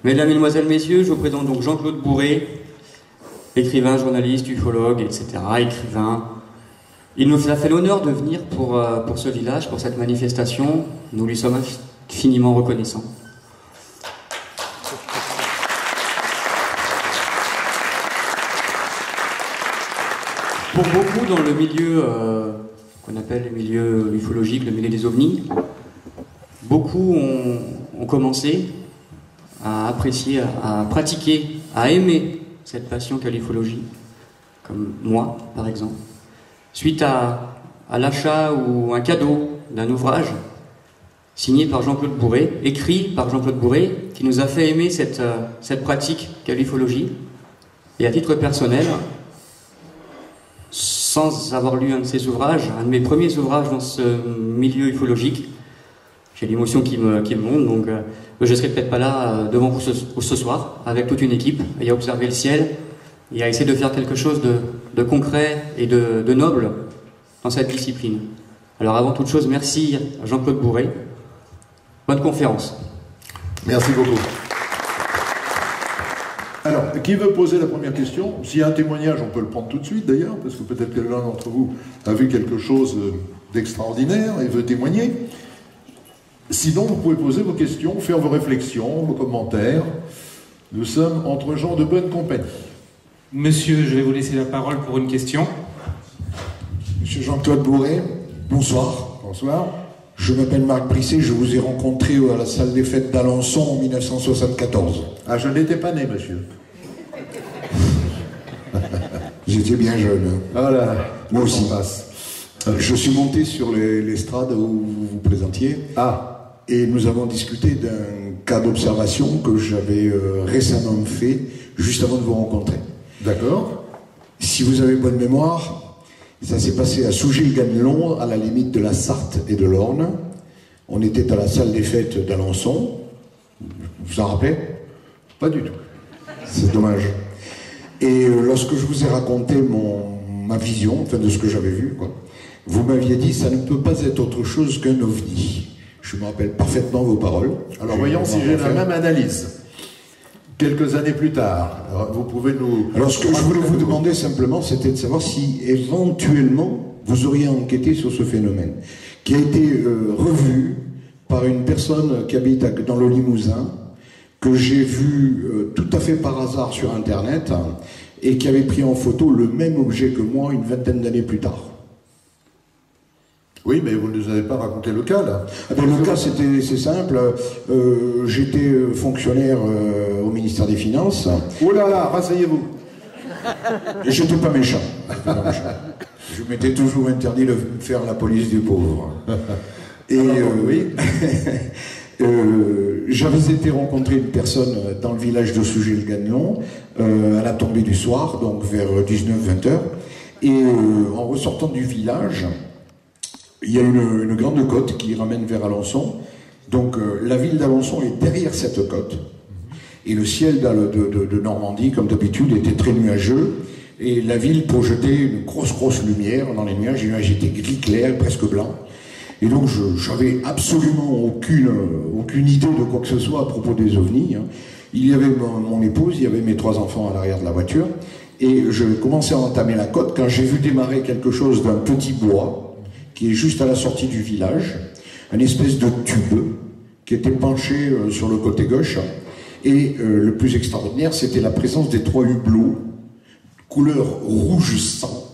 Mesdames, Mesdemoiselles, Messieurs, je vous présente donc Jean-Claude Bourré, écrivain, journaliste, ufologue, etc., écrivain. Il nous a fait l'honneur de venir pour ce village, pour cette manifestation. Nous lui sommes infiniment reconnaissants. Pour beaucoup dans le milieu qu'on appelle le milieu ufologique, le milieu des ovnis, beaucoup ont commencé à apprécier, à pratiquer, à aimer cette passion qu'est l'ufologie, comme moi par exemple, suite à l'achat ou un cadeau d'un ouvrage signé par Jean-Claude Bourré, écrit par Jean-Claude Bourré, qui nous a fait aimer cette pratique qu'est l'ufologie. Et à titre personnel, sans avoir lu un de ses ouvrages, un de mes premiers ouvrages dans ce milieu ufologique, j'ai l'émotion qui me monte, donc je ne serai peut-être pas là devant vous ce soir, avec toute une équipe, et à observer le ciel, et à essayer de faire quelque chose de concret et de noble dans cette discipline. Alors avant toute chose, merci à Jean-Claude Bourré. Bonne conférence. Merci beaucoup. Alors, qui veut poser la première question? S'il y a un témoignage, on peut le prendre tout de suite d'ailleurs, parce que peut-être que l'un d'entre vous a vu quelque chose d'extraordinaire et veut témoigner. Sinon, vous pouvez poser vos questions, faire vos réflexions, vos commentaires. Nous sommes entre gens de bonne compagnie. Monsieur, je vais vous laisser la parole pour une question. Monsieur Jean-Claude Bourré, bonsoir. Bonsoir. Je m'appelle Marc Brisset, je vous ai rencontré à la salle des fêtes d'Alençon en 1974. Ah, je n'étais pas né, monsieur. Vous étiez bien jeune. Voilà. Moi aussi. Je suis monté sur l'estrade où vous vous présentiez. Ah. Et nous avons discuté d'un cas d'observation que j'avais récemment fait, juste avant de vous rencontrer. D'accord. Si vous avez bonne mémoire, ça s'est passé à Sougil-Ganelon, à la limite de la Sarthe et de l'Orne. On était à la salle des fêtes d'Alençon. Vous vous en rappelez? Pas du tout. C'est dommage. Et lorsque je vous ai raconté ma vision, enfin de ce que j'avais vu, quoi, vous m'aviez dit ça ne peut pas être autre chose qu'un ovni. Je me rappelle parfaitement vos paroles. Alors voyons si j'ai la même analyse. Quelques années plus tard, vous pouvez nous... Alors ce que je voulais vous demander simplement, c'était de savoir si éventuellement vous auriez enquêté sur ce phénomène, qui a été revu par une personne qui habite dans le Limousin, que j'ai vu tout à fait par hasard sur Internet, et qui avait pris en photo le même objet que moi une vingtaine d'années plus tard. Oui, mais vous ne nous avez pas raconté le cas, là. Ah ben, le cas, c'est simple. J'étais fonctionnaire au ministère des Finances. Oh là là, rasseyez-vous. Et je n'étais pas méchant. Je m'étais toujours interdit de faire la police du pauvre. Et oui. J'avais été rencontrer une personne dans le village de Sougil-Ganelon à la tombée du soir, donc vers 19-20 heures. Et en ressortant du village, il y a une grande côte qui ramène vers Alençon. Donc la ville d'Alençon est derrière cette côte. Et le ciel de Normandie, comme d'habitude, était très nuageux. Et la ville projetait une grosse lumière dans les nuages. Les nuages étaient gris clair, presque blancs. Et donc j'avais absolument aucune idée de quoi que ce soit à propos des ovnis. Il y avait mon épouse, il y avait mes 3 enfants à l'arrière de la voiture. Et je commençais à entamer la côte quand j'ai vu démarrer quelque chose d'un petit bois qui est juste à la sortie du village, une espèce de tube qui était penché sur le côté gauche. Et le plus extraordinaire, c'était la présence des 3 hublots, couleur rouge sang,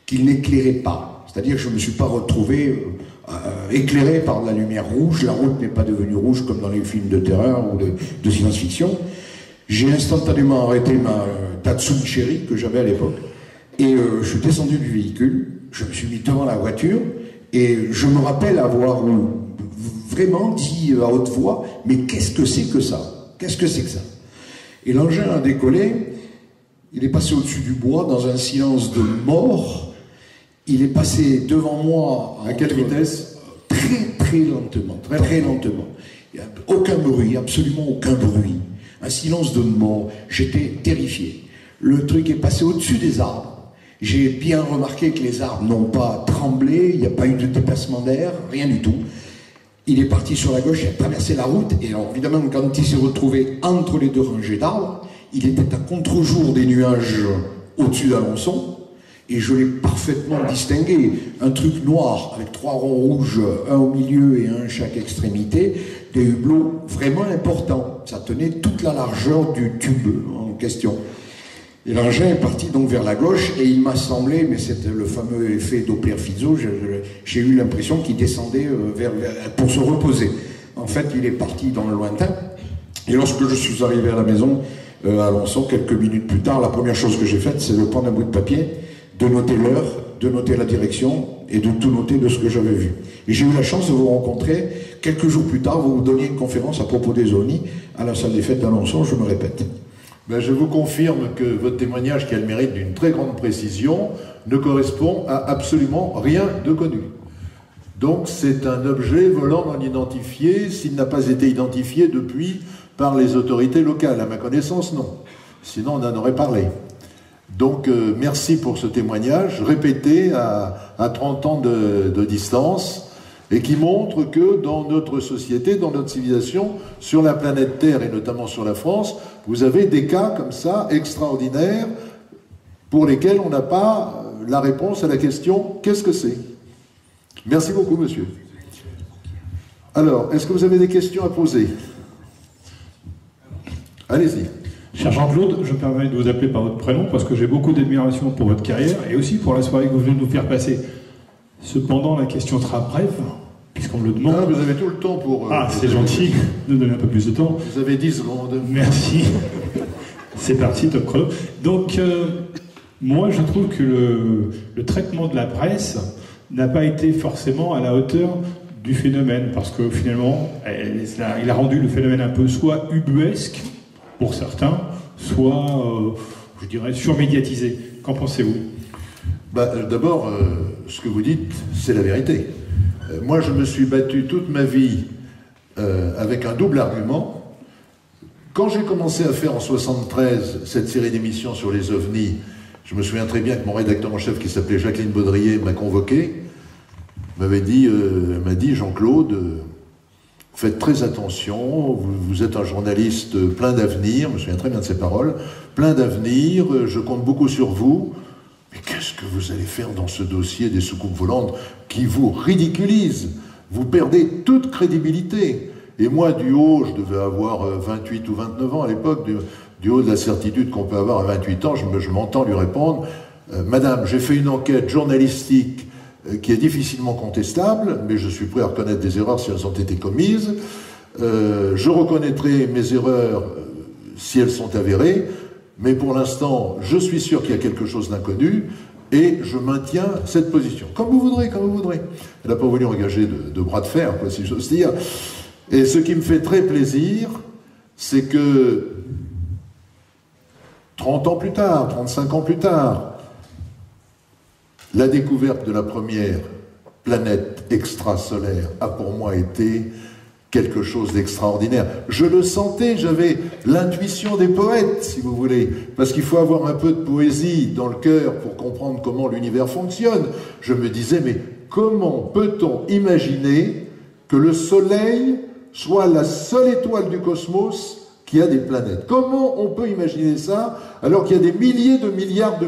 qui n'éclairaient pas. C'est-à-dire que je ne me suis pas retrouvé éclairé par de la lumière rouge. La route n'est pas devenue rouge comme dans les films de terreur ou de science-fiction. J'ai instantanément arrêté ma Datsun Cherry que j'avais à l'époque. Et je suis descendu du véhicule, je me suis mis devant la voiture, et je me rappelle avoir vraiment dit à haute voix, mais qu'est-ce que c'est que ça? Qu'est-ce que c'est que ça? Et l'engin a décollé, il est passé au-dessus du bois dans un silence de mort, il est passé devant moi... À quelle vitesse? Très lentement, très lentement. Il n'y a aucun bruit, absolument aucun bruit. Un silence de mort, j'étais terrifié. Le truc est passé au-dessus des arbres. J'ai bien remarqué que les arbres n'ont pas tremblé, il n'y a pas eu de déplacement d'air, rien du tout. Il est parti sur la gauche, il a traversé la route, et alors évidemment, quand il s'est retrouvé entre les deux rangées d'arbres, il était à contre-jour des nuages au-dessus d'Alençon, et je l'ai parfaitement distingué. Un truc noir, avec 3 ronds rouges, un au milieu et un à chaque extrémité, des hublots vraiment importants. Ça tenait toute la largeur du tube en question. Et l'engin est parti donc vers la gauche, et il m'a semblé, mais c'est le fameux effet Doppler-Fizeau, j'ai eu l'impression qu'il descendait pour se reposer. En fait, il est parti dans le lointain, et lorsque je suis arrivé à la maison, à Alençon, quelques minutes plus tard, la première chose que j'ai faite, c'est de prendre un bout de papier, de noter l'heure, de noter la direction, et de tout noter de ce que j'avais vu. Et j'ai eu la chance de vous rencontrer, quelques jours plus tard, vous donniez une conférence à propos des OVNI, à la salle des fêtes d'Alençon, je me répète. Ben, je vous confirme que votre témoignage, qui a le mérite d'une très grande précision, ne correspond à absolument rien de connu. Donc c'est un objet volant non identifié, s'il n'a pas été identifié depuis par les autorités locales. À ma connaissance, non. Sinon, on en aurait parlé. Donc merci pour ce témoignage, répété à 30 ans de distance, et qui montre que dans notre société, dans notre civilisation, sur la planète Terre et notamment sur la France, vous avez des cas comme ça, extraordinaires, pour lesquels on n'a pas la réponse à la question « Qu'est-ce que c'est ?» Merci beaucoup, monsieur. Alors, est-ce que vous avez des questions à poser? Allez-y. Cher Jean-Claude, je me permets de vous appeler par votre prénom parce que j'ai beaucoup d'admiration pour votre carrière et aussi pour la soirée que vous venez de nous faire passer. Cependant, la question sera brève, puisqu'on me le demande. Ah, vous avez tout le temps pour... c'est gentil de donner un peu plus de temps. Vous avez 10 secondes. Merci. C'est parti, top chrono. Donc, moi, je trouve que le traitement de la presse n'a pas été forcément à la hauteur du phénomène, parce que finalement, il a rendu le phénomène un peu soit ubuesque, pour certains, soit, je dirais, surmédiatisé. Qu'en pensez-vous? D'abord, ce que vous dites, c'est la vérité. Moi, je me suis battu toute ma vie avec un double argument. Quand j'ai commencé à faire en 73 cette série d'émissions sur les ovnis, je me souviens très bien que mon rédacteur en chef, qui s'appelait Jacqueline Baudrier, m'a convoqué, m'a dit Jean-Claude, faites très attention, vous êtes un journaliste plein d'avenir, je me souviens très bien de ces paroles, plein d'avenir, je compte beaucoup sur vous, mais qu'est-ce que vous allez faire dans ce dossier des soucoupes volantes qui vous ridiculise? Vous perdez toute crédibilité. Et moi, du haut, je devais avoir 28 ou 29 ans à l'époque, du haut de la certitude qu'on peut avoir à 28 ans, je m'entends lui répondre, Madame, j'ai fait une enquête journalistique qui est difficilement contestable, mais je suis prêt à reconnaître des erreurs si elles ont été commises. Je reconnaîtrai mes erreurs si elles sont avérées, mais pour l'instant, je suis sûr qu'il y a quelque chose d'inconnu, et je maintiens cette position. Comme vous voudrez, comme vous voudrez. Elle n'a pas voulu engager de bras de fer, quoi, si j'ose dire. Et ce qui me fait très plaisir, c'est que 30 ans plus tard, 35 ans plus tard, la découverte de la première planète extrasolaire a pour moi été quelque chose d'extraordinaire. Je le sentais, j'avais l'intuition des poètes, si vous voulez, parce qu'il faut avoir un peu de poésie dans le cœur pour comprendre comment l'univers fonctionne. Je me disais, mais comment peut-on imaginer que le Soleil soit la seule étoile du cosmos qui a des planètes? Comment on peut imaginer ça alors qu'il y a des milliers de milliards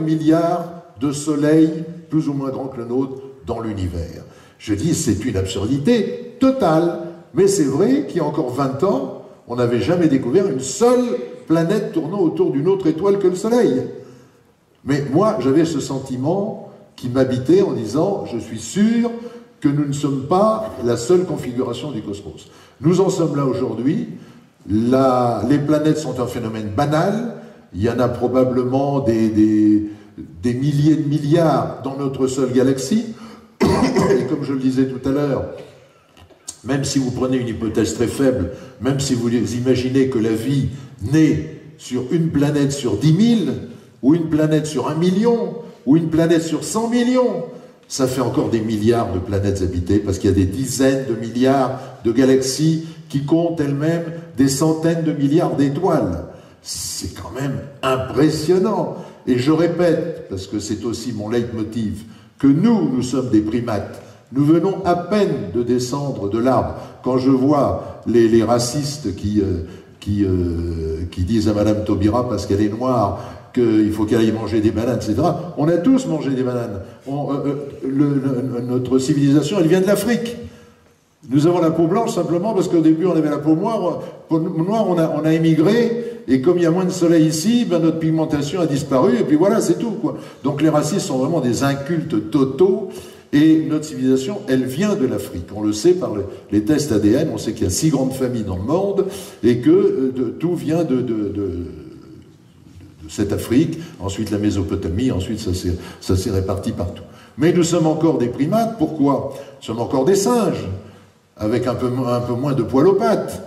de soleils plus ou moins grands que le nôtre dans l'univers? Je dis, c'est une absurdité totale. Mais c'est vrai qu'il y a encore 20 ans, on n'avait jamais découvert une seule planète tournant autour d'une autre étoile que le Soleil. Mais moi, j'avais ce sentiment qui m'habitait en disant, je suis sûr que nous ne sommes pas la seule configuration du cosmos. Nous en sommes là aujourd'hui. Les planètes sont un phénomène banal. Il y en a probablement des milliers de milliards dans notre seule galaxie. Et comme je le disais tout à l'heure, même si vous prenez une hypothèse très faible, même si vous imaginez que la vie naît sur une planète sur 10 000, ou une planète sur 1 million, ou une planète sur 100 millions, ça fait encore des milliards de planètes habitées, parce qu'il y a des dizaines de milliards de galaxies qui comptent elles-mêmes des centaines de milliards d'étoiles. C'est quand même impressionnant. Et je répète, parce que c'est aussi mon leitmotiv, que nous sommes des primates, Nous venons à peine de descendre de l'arbre. Quand je vois les racistes qui disent à Madame Taubira, parce qu'elle est noire, qu'il faut qu'elle aille manger des bananes, etc. On a tous mangé des bananes. Notre civilisation, elle vient de l'Afrique. Nous avons la peau blanche simplement parce qu'au début, on avait la peau noire. On a émigré, et comme il y a moins de soleil ici, ben notre pigmentation a disparu, et puis voilà, c'est tout, quoi. Donc les racistes sont vraiment des incultes totaux. Et notre civilisation, elle vient de l'Afrique. On le sait par les tests ADN, on sait qu'il y a 6 grandes familles dans le monde, et que tout vient de cette Afrique, ensuite la Mésopotamie, ensuite ça s'est réparti partout. Mais nous sommes encore des primates, pourquoi? Nous sommes encore des singes, avec un peu moins de poils aux pattes.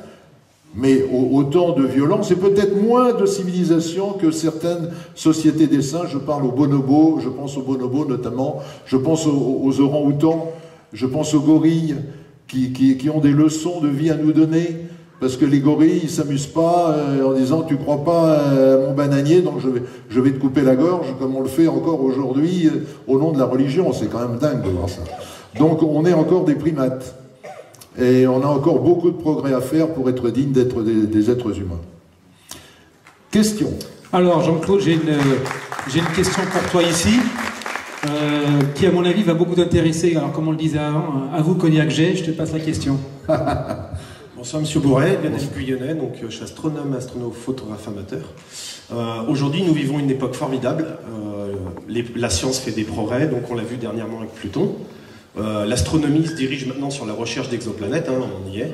Mais autant de violence et peut-être moins de civilisation que certaines sociétés des singes. Je parle aux bonobos, je pense aux bonobos notamment, je pense aux orang-outans, je pense aux gorilles qui ont des leçons de vie à nous donner. Parce que les gorilles, ils s'amusent pas en disant tu crois pas à mon bananier, donc je vais te couper la gorge, comme on le fait encore aujourd'hui au nom de la religion. C'est quand même dingue de voir ça. Donc on est encore des primates. Et on a encore beaucoup de progrès à faire pour être digne d'être des êtres humains. Question. Alors Jean-Claude, j'ai une question pour toi ici, qui à mon avis va beaucoup t'intéresser. Alors comme on le disait avant, à vous Cognac G, je te passe la question. Bonsoir Monsieur Bourret, Lionel Guyonnet, donc je suis astronome, astrophotographe amateur. Aujourd'hui nous vivons une époque formidable, la science fait des progrès, donc on l'a vu dernièrement avec Pluton. L'astronomie se dirige maintenant sur la recherche d'exoplanètes, on y est.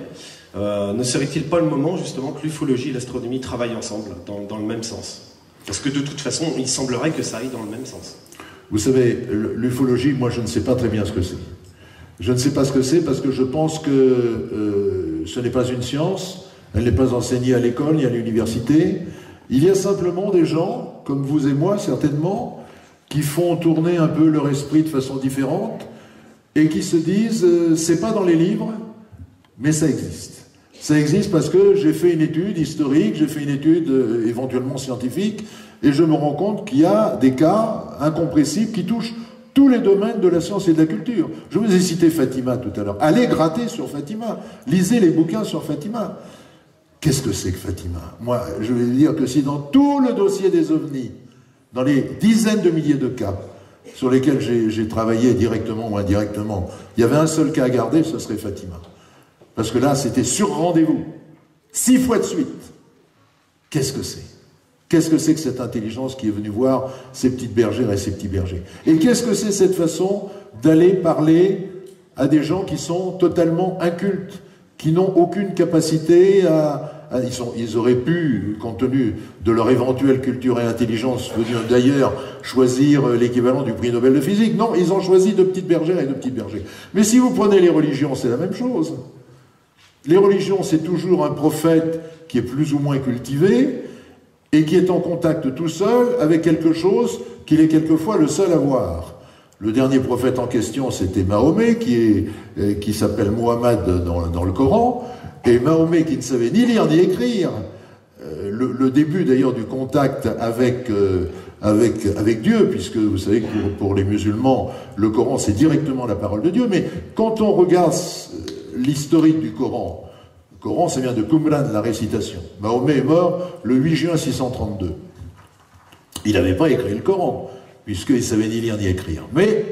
Ne serait-il pas le moment justement que l'ufologie et l'astronomie travaillent ensemble, dans le même sens? Parce que de toute façon, il semblerait que ça aille dans le même sens. Vous savez, l'ufologie, moi je ne sais pas très bien ce que c'est. Je ne sais pas ce que c'est parce que je pense que ce n'est pas une science, elle n'est pas enseignée à l'école ni à l'université. Il y a simplement des gens, comme vous et moi certainement, qui font tourner un peu leur esprit de façon différente, et qui se disent, c'est pas dans les livres, mais ça existe. Ça existe parce que j'ai fait une étude historique, j'ai fait une étude éventuellement scientifique, et je me rends compte qu'il y a des cas incompressibles qui touchent tous les domaines de la science et de la culture. Je vous ai cité Fatima tout à l'heure. Allez gratter sur Fatima, lisez les bouquins sur Fatima. Qu'est-ce que c'est que Fatima? Moi, je vais dire que si dans tout le dossier des ovnis, dans les dizaines de milliers de cas, sur lesquels j'ai travaillé directement ou indirectement, il y avait un seul cas à garder, ce serait Fatima. Parce que là, c'était sur rendez-vous. 6 fois de suite. Qu'est-ce que c'est? Qu'est-ce que c'est que cette intelligence qui est venue voir ces petites bergères et ces petits bergers? Et qu'est-ce que c'est cette façon d'aller parler à des gens qui sont totalement incultes, qui n'ont aucune capacité ils auraient pu, compte tenu de leur éventuelle culture et intelligence venue d'ailleurs, choisir l'équivalent du prix Nobel de physique. Non, ils ont choisi de petites bergères et de petits bergers. Mais si vous prenez les religions, c'est la même chose. Les religions, c'est toujours un prophète qui est plus ou moins cultivé et qui est en contact tout seul avec quelque chose qu'il est quelquefois le seul à voir. Le dernier prophète en question, c'était Mahomet, qui s'appelle Mohammed dans le Coran. Et Mahomet, qui ne savait ni lire ni écrire, le début d'ailleurs du contact avec Dieu, puisque vous savez que pour les musulmans, le Coran c'est directement la parole de Dieu, mais quand on regarde l'historique du Coran, le Coran ça vient de Qumran, la récitation. Mahomet est mort le 8 juin 632. Il n'avait pas écrit le Coran, puisqu'il ne savait ni lire ni écrire. Mais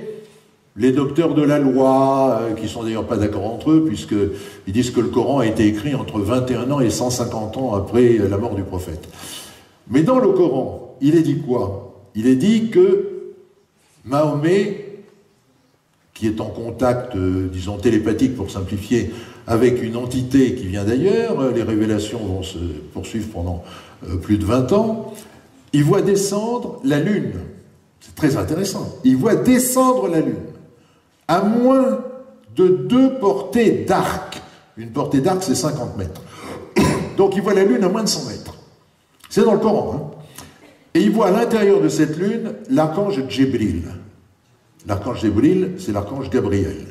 les docteurs de la loi, qui sont d'ailleurs pas d'accord entre eux, puisqu'ils disent que le Coran a été écrit entre 21 ans et 150 ans après la mort du prophète. Mais dans le Coran, il est dit quoi? Il est dit que Mahomet, qui est en contact, disons télépathique pour simplifier, avec une entité qui vient d'ailleurs, les révélations vont se poursuivre pendant plus de 20 ans, il voit descendre la Lune. C'est très intéressant. Il voit descendre la Lune à moins de 2 portées d'arc. Une portée d'arc, c'est 50 mètres. Donc il voit la Lune à moins de 100 mètres. C'est dans le Coran. Hein. Et il voit à l'intérieur de cette Lune l'archange Djibril. L'archange Djibril, c'est l'archange Gabriel.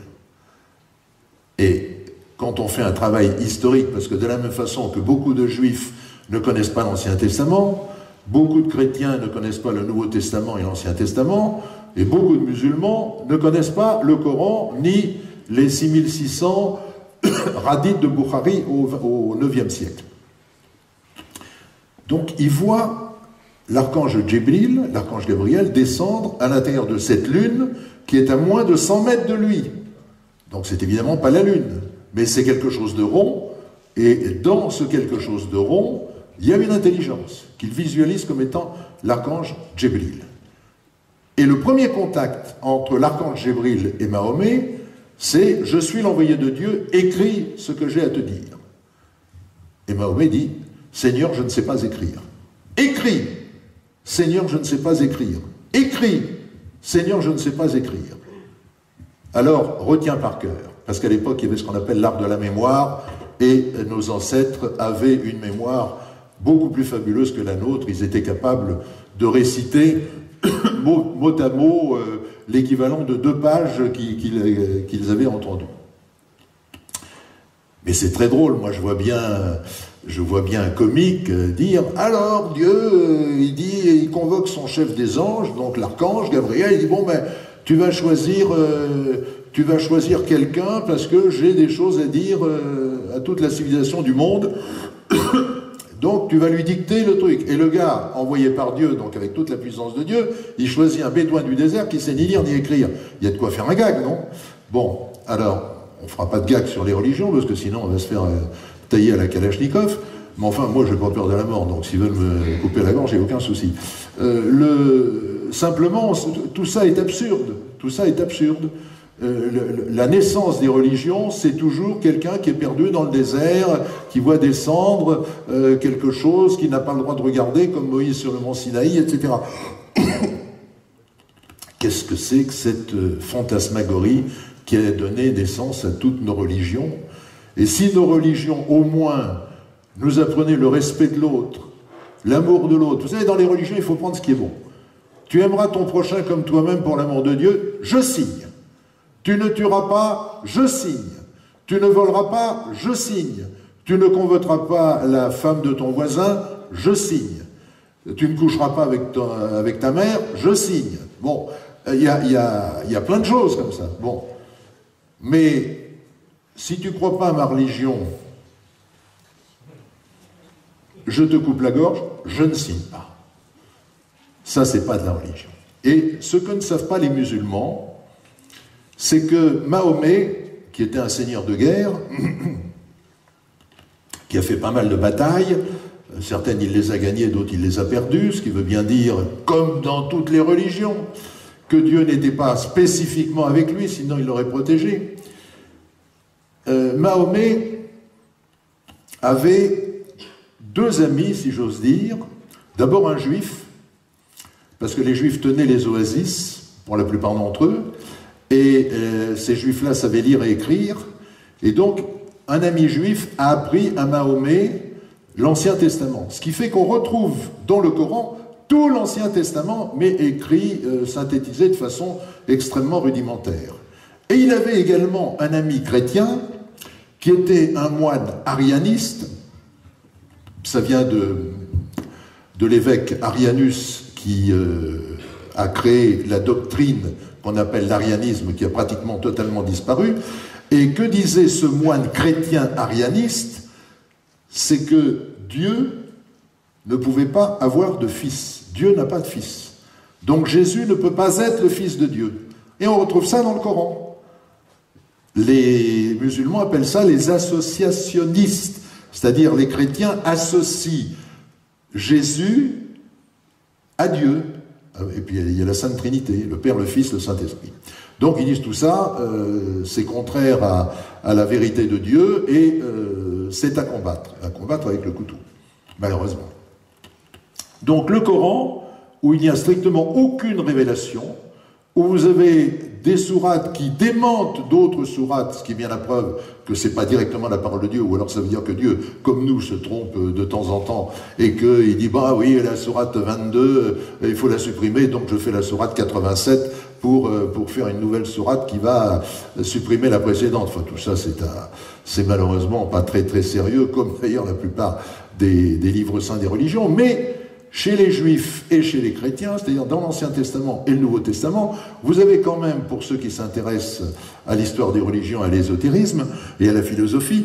Et quand on fait un travail historique, parce que de la même façon que beaucoup de Juifs ne connaissent pas l'Ancien Testament, beaucoup de chrétiens ne connaissent pas le Nouveau Testament et l'Ancien Testament, et beaucoup de musulmans ne connaissent pas le Coran ni les 6600 radiths de Bukhari au IXe siècle. Donc il voit l'archange Djibril, l'archange Gabriel, descendre à l'intérieur de cette lune qui est à moins de 100 mètres de lui. Donc c'est évidemment pas la lune, mais c'est quelque chose de rond, et dans ce quelque chose de rond, il y a une intelligence qu'il visualise comme étant l'archange Djibril. Et le premier contact entre l'archange Djibril et Mahomet, c'est « Je suis l'envoyé de Dieu, écris ce que j'ai à te dire ». Et Mahomet dit « Seigneur, je ne sais pas écrire ». « Écris !»« Seigneur, je ne sais pas écrire ». « Écris !»« Seigneur, je ne sais pas écrire ». Alors, retiens par cœur, parce qu'à l'époque, il y avait ce qu'on appelle l'art de la mémoire, et nos ancêtres avaient une mémoire beaucoup plus fabuleuse que la nôtre. Ils étaient capables de réciter mot à mot l'équivalent de 2 pages qu'ils avaient entendues. Mais c'est très drôle, moi je vois bien un comique dire « Alors Dieu, il convoque son chef des anges, donc l'archange Gabriel, il dit « Bon ben, tu vas choisir quelqu'un parce que j'ai des choses à dire à toute la civilisation du monde. Donc tu vas lui dicter le truc. » Et le gars, envoyé par Dieu, donc avec toute la puissance de Dieu, il choisit un bédouin du désert qui sait ni lire ni écrire. Il y a de quoi faire un gag, non? Bon, alors, on ne fera pas de gag sur les religions, parce que sinon on va se faire tailler à la Kalachnikov. Mais enfin, moi je n'ai pas peur de la mort, donc s'ils veulent me couper la gorge, il n'y a aucun souci. Simplement, tout ça est absurde. Tout ça est absurde. La naissance des religions, c'est toujours quelqu'un qui est perdu dans le désert, qui voit descendre quelque chose qu'il n'a pas le droit de regarder, comme Moïse sur le mont Sinaï, etc. Qu'est-ce que c'est que cette fantasmagorie qui a donné naissance à toutes nos religions? Et si nos religions, au moins, nous apprenaient le respect de l'autre, l'amour de l'autre, vous savez, dans les religions, il faut prendre ce qui est bon. Tu aimeras ton prochain comme toi-même pour l'amour de Dieu, je signe. Tu ne tueras pas, je signe. Tu ne voleras pas, je signe. Tu ne convoiteras pas la femme de ton voisin, je signe. Tu ne coucheras pas avec ta mère, je signe. Bon, il y a plein de choses comme ça. Bon. Mais si tu ne crois pas à ma religion, je te coupe la gorge, je ne signe pas. Ça, c'est pas de la religion. Et ce que ne savent pas les musulmans, c'est que Mahomet, qui était un seigneur de guerre, qui a fait pas mal de batailles, certaines il les a gagnées, d'autres il les a perdues, ce qui veut bien dire, comme dans toutes les religions, que Dieu n'était pas spécifiquement avec lui, sinon il l'aurait protégé. Mahomet avait 2 amis, si j'ose dire. D'abord un juif, parce que les juifs tenaient les oasis, pour la plupart d'entre eux, et ces juifs-là savaient lire et écrire, et donc un ami juif a appris à Mahomet l'Ancien Testament, ce qui fait qu'on retrouve dans le Coran tout l'Ancien Testament, mais écrit, synthétisé de façon extrêmement rudimentaire. Et il avait également un ami chrétien, qui était un moine arianiste, ça vient de l'évêque Arianus, qui a créé la doctrine qu'on appelle l'arianisme, qui a pratiquement totalement disparu. Et que disait ce moine chrétien arianiste? C'est que Dieu ne pouvait pas avoir de fils. Dieu n'a pas de fils. Donc Jésus ne peut pas être le fils de Dieu. Et on retrouve ça dans le Coran. Les musulmans appellent ça les associationnistes, c'est-à-dire les chrétiens associent Jésus à Dieu. Et puis il y a la Sainte Trinité, le Père, le Fils, le Saint-Esprit. Donc ils disent tout ça, c'est contraire à la vérité de Dieu et c'est à combattre avec le couteau, malheureusement. Donc le Coran, où il n'y a strictement aucune révélation, où vous avez des sourates qui démentent d'autres sourates, ce qui est bien la preuve que ce n'est pas directement la parole de Dieu, ou alors ça veut dire que Dieu, comme nous, se trompe de temps en temps, et qu'il dit, bah oui, la sourate 22, il faut la supprimer, donc je fais la sourate 87 pour faire une nouvelle sourate qui va supprimer la précédente. Enfin, tout ça, c'est malheureusement pas très très sérieux, comme d'ailleurs la plupart des livres saints des religions, mais chez les Juifs et chez les chrétiens, c'est-à-dire dans l'Ancien Testament et le Nouveau Testament, vous avez quand même, pour ceux qui s'intéressent à l'histoire des religions, à l'ésotérisme et à la philosophie,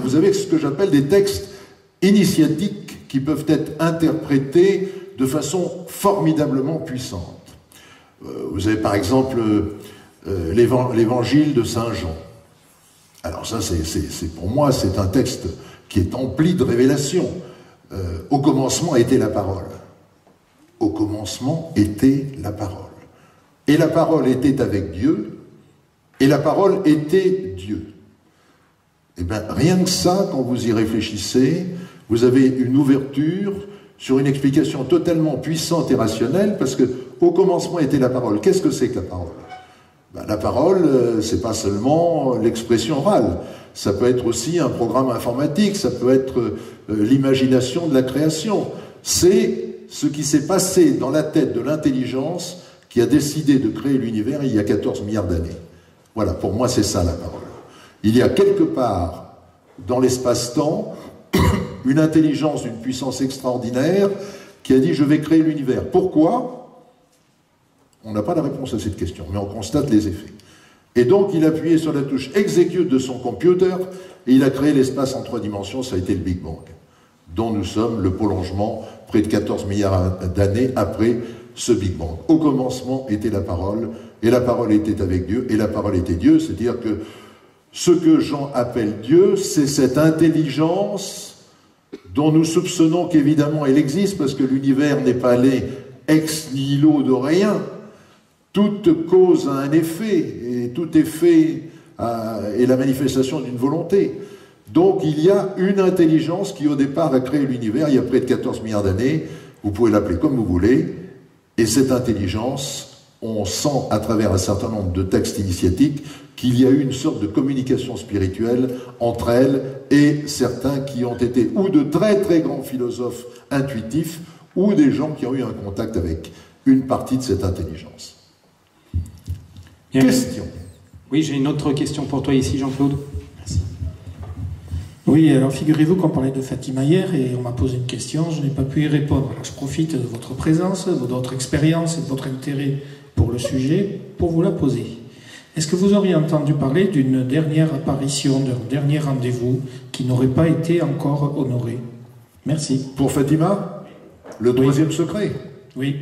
vous avez ce que j'appelle des textes initiatiques qui peuvent être interprétés de façon formidablement puissante. Vous avez par exemple l'évangile de Saint Jean. Alors ça, pour moi, c'est un texte qui est empli de révélations. Au commencement était la parole. Au commencement était la parole. Et la parole était avec Dieu, et la parole était Dieu. Eh bien, rien que ça, quand vous y réfléchissez, vous avez une ouverture sur une explication totalement puissante et rationnelle, parce que au commencement était la parole. Qu'est-ce que c'est que la parole? Ben, la parole, c'est pas seulement l'expression orale. Ça peut être aussi un programme informatique, ça peut être l'imagination de la création. C'est ce qui s'est passé dans la tête de l'intelligence qui a décidé de créer l'univers il y a 14 milliards d'années. Voilà, pour moi, c'est ça la parole. Il y a quelque part, dans l'espace-temps, une intelligence d'une puissance extraordinaire qui a dit « je vais créer l'univers ». Pourquoi? On n'a pas la réponse à cette question, mais on constate les effets. Et donc, il a appuyé sur la touche « execute » de son computer et il a créé l'espace en 3 dimensions, ça a été le Big Bang, dont nous sommes le prolongement près de 14 milliards d'années après ce Big Bang. Au commencement était la parole, et la parole était avec Dieu, et la parole était Dieu, c'est-à-dire que ce que Jean appelle Dieu, c'est cette intelligence dont nous soupçonnons qu'évidemment elle existe, parce que l'univers n'est pas allé ex nihilo de rien. Toute cause a un effet, et tout effet est la manifestation d'une volonté. Donc il y a une intelligence qui au départ a créé l'univers, il y a près de 14 milliards d'années, vous pouvez l'appeler comme vous voulez, et cette intelligence, on sent à travers un certain nombre de textes initiatiques qu'il y a eu une sorte de communication spirituelle entre elles et certains qui ont été ou de très très grands philosophes intuitifs ou des gens qui ont eu un contact avec une partie de cette intelligence. Bien. Question. Oui, j'ai une autre question pour toi ici, Jean-Claude. Merci. Oui, alors figurez-vous qu'on parlait de Fatima hier et on m'a posé une question, je n'ai pas pu y répondre. Alors je profite de votre présence, de votre expérience et de votre intérêt pour le sujet pour vous la poser. Est-ce que vous auriez entendu parler d'une dernière apparition, d'un dernier rendez-vous qui n'aurait pas été encore honoré? Merci. Pour Fatima, le troisième secret. Oui.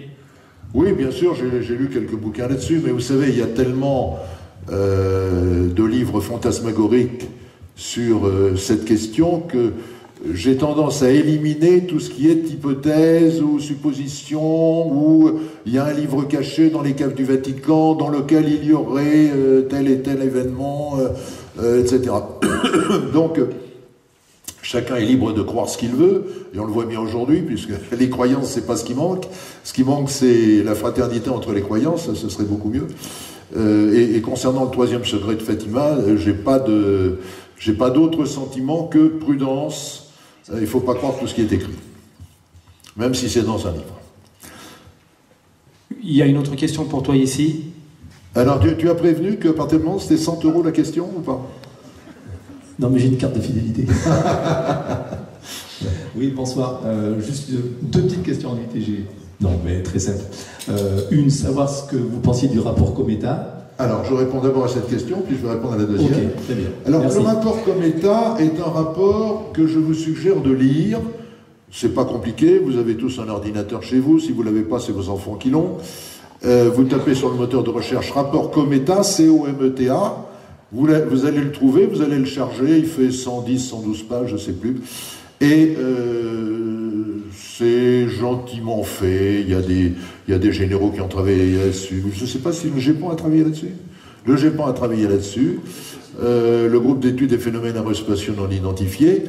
Oui, bien sûr, j'ai lu quelques bouquins là-dessus, mais vous savez, il y a tellement de livres fantasmagoriques sur cette question que j'ai tendance à éliminer tout ce qui est hypothèse ou supposition, ou il y a un livre caché dans les caves du Vatican dans lequel il y aurait tel et tel événement, etc. Donc, chacun est libre de croire ce qu'il veut, et on le voit bien aujourd'hui, puisque les croyances, c'est pas ce qui manque. Ce qui manque, c'est la fraternité entre les croyances, ça, ce serait beaucoup mieux. Et concernant le troisième secret de Fatima, j'ai pas d'autre sentiment que prudence. Il ne faut pas croire tout ce qui est écrit, même si c'est dans un livre. Il y a une autre question pour toi ici. Alors, tu as prévenu qu'à partir de moment, c'était 100 € la question ou pas? Non, mais j'ai une carte de fidélité. Oui, bonsoir. Juste 2 petites questions en réalité. Non, mais très simple. Une, savoir ce que vous pensiez du rapport Cometa. Alors, je réponds d'abord à cette question, puis je vais répondre à la deuxième. Ok, très bien. Alors, merci. le rapport Cometa est un rapport que je vous suggère de lire. C'est pas compliqué, vous avez tous un ordinateur chez vous. Si vous ne l'avez pas, c'est vos enfants qui l'ont. Vous tapez sur le moteur de recherche rapport Cometa, C-O-M-E-T-A. Vous allez le trouver, vous allez le charger. Il fait 110, 112 pages, je ne sais plus. Et c'est gentiment fait. Il y a des généraux qui ont travaillé là-dessus. Je ne sais pas si le GEPAN a travaillé là-dessus. Le GEPAN a travaillé là-dessus. Le groupe d'études des phénomènes aérospatiaux non identifiés.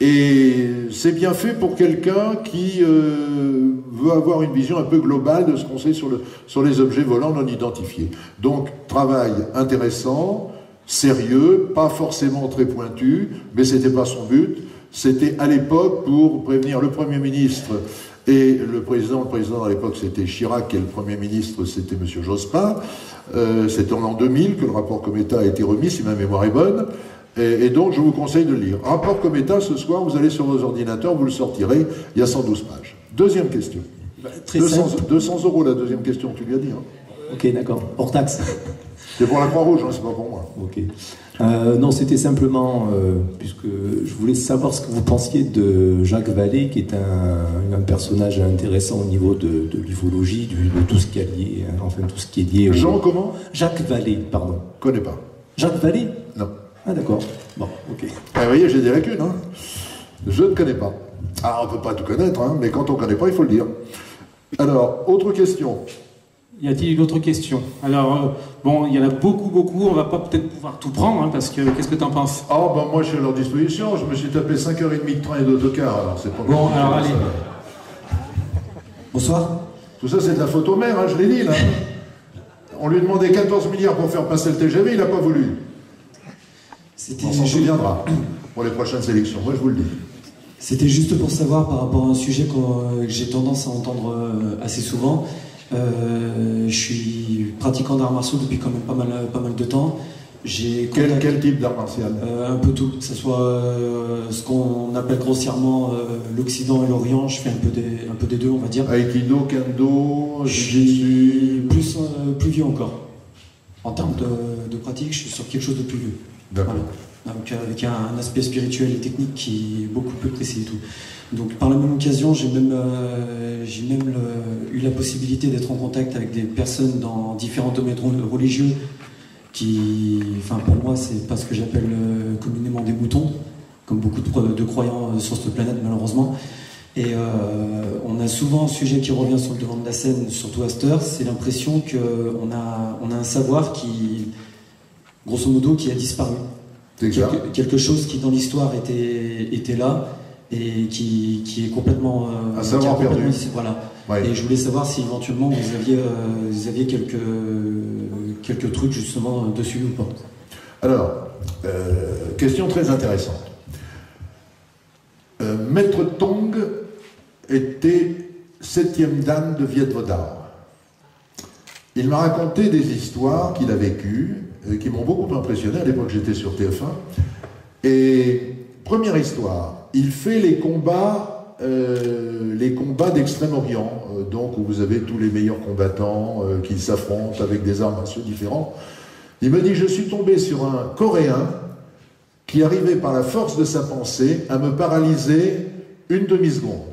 Et c'est bien fait pour quelqu'un qui veut avoir une vision un peu globale de ce qu'on sait sur les objets volants non identifiés. Donc, travail intéressant, sérieux, pas forcément très pointu, mais c'était pas son but. C'était à l'époque pour prévenir le Premier ministre et le président. Le président à l'époque c'était Chirac et le Premier ministre c'était M. Jospin. C'était en l'an 2000 que le rapport Cometa a été remis, si ma mémoire est bonne. Et donc je vous conseille de le lire. Rapport Cometa, ce soir, vous allez sur vos ordinateurs, vous le sortirez, il y a 112 pages. Deuxième question. Très 200 simple. 200 € la deuxième question, tu lui as dit. Hein. Ok, d'accord. Hors taxe. C'est pour la Croix-Rouge, hein, c'est pas pour moi. Ok. Non, c'était simplement, puisque je voulais savoir ce que vous pensiez de Jacques Vallée, qui est un personnage intéressant au niveau de l'ufologie, de tout ce qui est lié, enfin tout ce qui est lié au... Jean, comment? Jacques Vallée, pardon. Connais pas. Jacques Vallée? Non. Ah d'accord. Bon, ok. Ah, vous voyez, j'ai des lacunes. Hein. Je ne connais pas. Ah, on ne peut pas tout connaître, hein, mais quand on ne connaît pas, il faut le dire. Alors, autre question. Y a-t-il une autre question? Alors, bon, il y en a beaucoup, on va pas peut-être pouvoir tout prendre, hein, parce que, qu'est-ce que tu en penses? Ah, ben moi, je suis à leur disposition. Je me suis tapé 5h30 de train et d'autocar, alors c'est pas Bon, compliqué, alors, allez. ça. Bonsoir. Tout ça, c'est de la photo mère, hein, je l'ai dit, là. On lui demandait 14 milliards pour faire passer le TGV, il n'a pas voulu. C'était On s'en souviendra pour les prochaines élections, moi je vous le dis. C'était juste pour savoir par rapport à un sujet que j'ai tendance à entendre assez souvent. Je suis pratiquant d'arts martiaux depuis quand même pas mal de temps. Quel type d'art martial? Un peu tout, que ce soit ce qu'on appelle grossièrement l'Occident et l'Orient. Je fais un peu des deux, on va dire. Aikido, Kendo, Je suis plus vieux encore. En termes de pratique, je suis sur quelque chose de plus vieux. D'accord. Voilà. Donc avec un aspect spirituel et technique qui est beaucoup plus précis et tout. Donc par la même occasion, j'ai même eu la possibilité d'être en contact avec des personnes dans différents domaines religieux qui, enfin pour moi, c'est pas ce que j'appelle communément des moutons, comme beaucoup de croyants sur cette planète malheureusement. Et on a souvent un sujet qui revient sur le devant de la scène, surtout à cette heure, c'est l'impression qu'on a un savoir qui, grosso modo, qui a disparu. Quelque chose qui dans l'histoire était là et qui est complètement un savoir perdu. Voilà. Ouais. Et je voulais savoir si éventuellement vous aviez quelques trucs justement dessus ou pas. Alors, question très intéressante. Maître Tong était 7e dan de Viet Vo Dao. Il m'a raconté des histoires qu'il a vécues, qui m'ont beaucoup impressionné. À l'époque, j'étais sur TF1. Et première histoire, il fait les combats d'Extrême-Orient, donc où vous avez tous les meilleurs combattants qui s'affrontent avec des arts martiaux différents. Il me dit, je suis tombé sur un Coréen qui arrivait par la force de sa pensée à me paralyser une demi-seconde.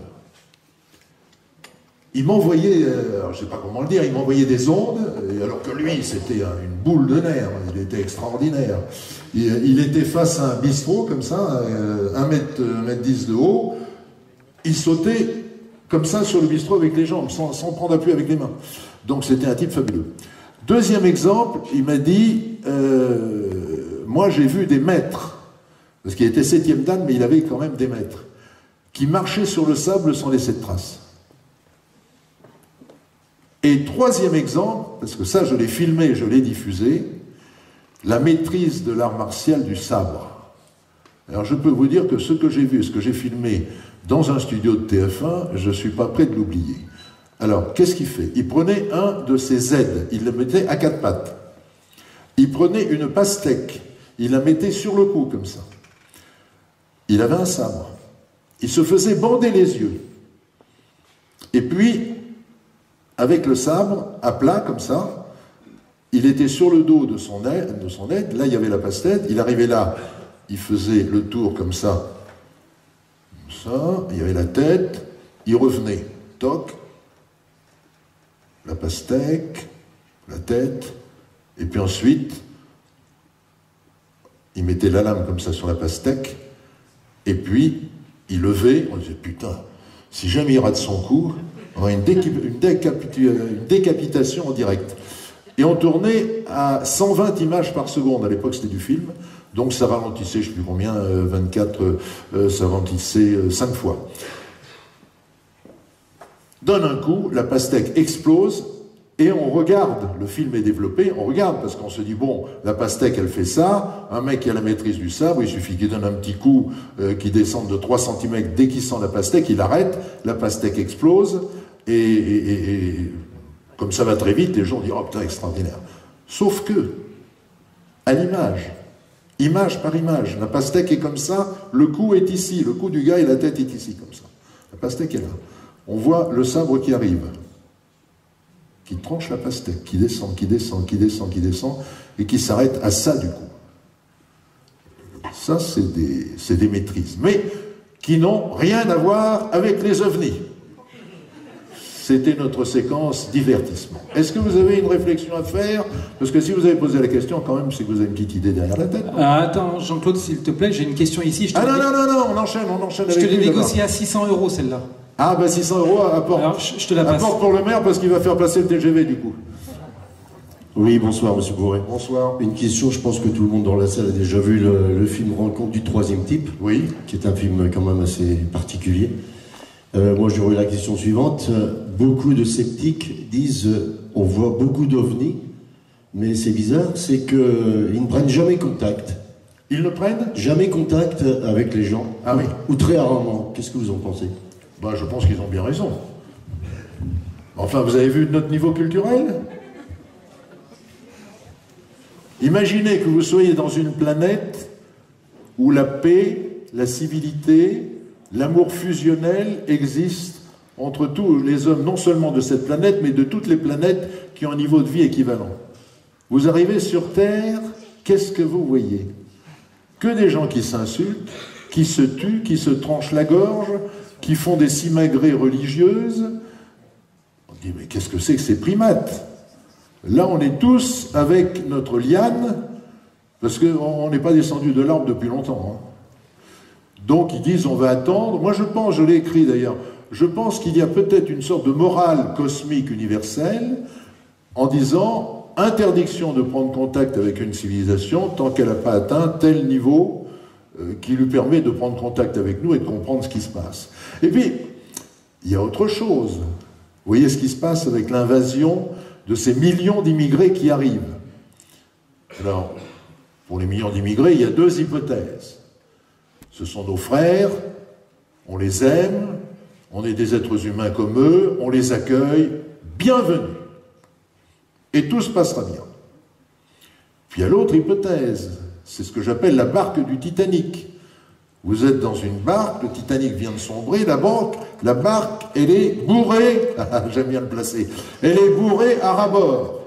Il m'envoyait, je ne sais pas comment le dire, il m'envoyait des ondes, alors que lui, c'était une boule de nerfs, il était extraordinaire. Il était face à un bistrot, comme ça, 1m10 de haut, il sautait comme ça sur le bistrot avec les jambes, sans prendre appui avec les mains. Donc c'était un type fabuleux. Deuxième exemple, il m'a dit, moi j'ai vu des maîtres, parce qu'il était 7e dan, mais il avait quand même des maîtres, qui marchaient sur le sable sans laisser de traces. Et troisième exemple, parce que ça je l'ai filmé, je l'ai diffusé, la maîtrise de l'art martial du sabre. Alors je peux vous dire que ce que j'ai vu, ce que j'ai filmé dans un studio de TF1, je ne suis pas prêt de l'oublier. Alors, qu'est-ce qu'il fait? Il prenait un de ses aides, il le mettait à 4 pattes. Il prenait une pastèque, il la mettait sur le cou comme ça. Il avait un sabre. Il se faisait bander les yeux. Et puis, avec le sabre, à plat, comme ça, il était sur le dos de son aide, là il y avait la pastèque, il arrivait là, il faisait le tour comme ça, il y avait la tête, il revenait, toc, la pastèque, la tête, et puis ensuite, il mettait la lame comme ça sur la pastèque, et puis, il levait, on disait, putain, si jamais il rate son coup, on aurait une décapitation en direct. Et on tournait à 120 images par seconde, à l'époque c'était du film, donc ça ralentissait, je ne sais plus combien, 24, ça ralentissait 5 fois. Donne un coup, la pastèque explose, et on regarde, le film est développé, on regarde, parce qu'on se dit, bon, la pastèque elle fait ça, un mec qui a la maîtrise du sabre, il suffit qu'il donne un petit coup qui descende de 3 cm, dès qu'il sent la pastèque, il arrête, la pastèque explose, et comme ça va très vite, les gens disent, oh putain, extraordinaire. Sauf que, à l'image, image par image, la pastèque est comme ça, le cou est ici, le cou du gars et la tête est ici, comme ça. La pastèque est là. on voit le sabre qui arrive, qui tranche la pastèque, qui descend, qui descend, qui descend, qui descend, et qui s'arrête à ça du coup. Ça, c'est des maîtrises, mais qui n'ont rien à voir avec les ovnis. C'était notre séquence divertissement. Est-ce que vous avez une réflexion à faire? Parce que si vous avez posé la question, quand même, c'est que vous avez une petite idée derrière la tête. Attends, Jean-Claude, s'il te plaît, j'ai une question ici. Non, on enchaîne Je te l'ai négocié à 600 € celle-là. Ah, bah 600 € apporte. Alors, je te la passe. Apporte pour le maire parce qu'il va faire passer le TGV du coup. Oui, bonsoir Monsieur Bourret. Bonsoir. Une question, je pense que tout le monde dans la salle a déjà vu le film Rencontre du troisième type. Oui. Qui est un film quand même assez particulier. Moi, j'aurais la question suivante. Beaucoup de sceptiques disent on voit beaucoup d'ovnis, mais c'est bizarre, c'est qu'ils ne prennent jamais contact. Ils ne prennent jamais contact avec les gens. Ah oui. Ou très rarement. Qu'est-ce que vous en pensez? Bah, je pense qu'ils ont bien raison. Enfin, vous avez vu notre niveau culturel? Imaginez que vous soyez dans une planète où la paix, la civilité, l'amour fusionnel existent entre tous les hommes, non seulement de cette planète, mais de toutes les planètes qui ont un niveau de vie équivalent. Vous arrivez sur Terre, qu'est-ce que vous voyez? Que des gens qui s'insultent, qui se tuent, qui se tranchent la gorge, qui font des simagrées religieuses. On dit, mais qu'est-ce que c'est que ces primates? Là, on est tous avec notre liane, parce qu'on n'est pas descendu de l'arbre depuis longtemps. Hein. Donc, ils disent, on va attendre. Moi, je pense, je l'ai écrit d'ailleurs, je pense qu'il y a peut-être une sorte de morale cosmique universelle en disant, interdiction de prendre contact avec une civilisation tant qu'elle n'a pas atteint tel niveau qui lui permet de prendre contact avec nous et de comprendre ce qui se passe. Et puis, il y a autre chose. Vous voyez ce qui se passe avec l'invasion de ces millions d'immigrés qui arrivent. Alors, pour les millions d'immigrés, il y a deux hypothèses. Ce sont nos frères, on les aime, on est des êtres humains comme eux, on les accueille, bienvenue. Et tout se passera bien. Puis il y a l'autre hypothèse, c'est ce que j'appelle la barque du Titanic. Vous êtes dans une barque, le Titanic vient de sombrer, la barque, elle est bourrée, j'aime bien le placer, elle est bourrée à ras-bord.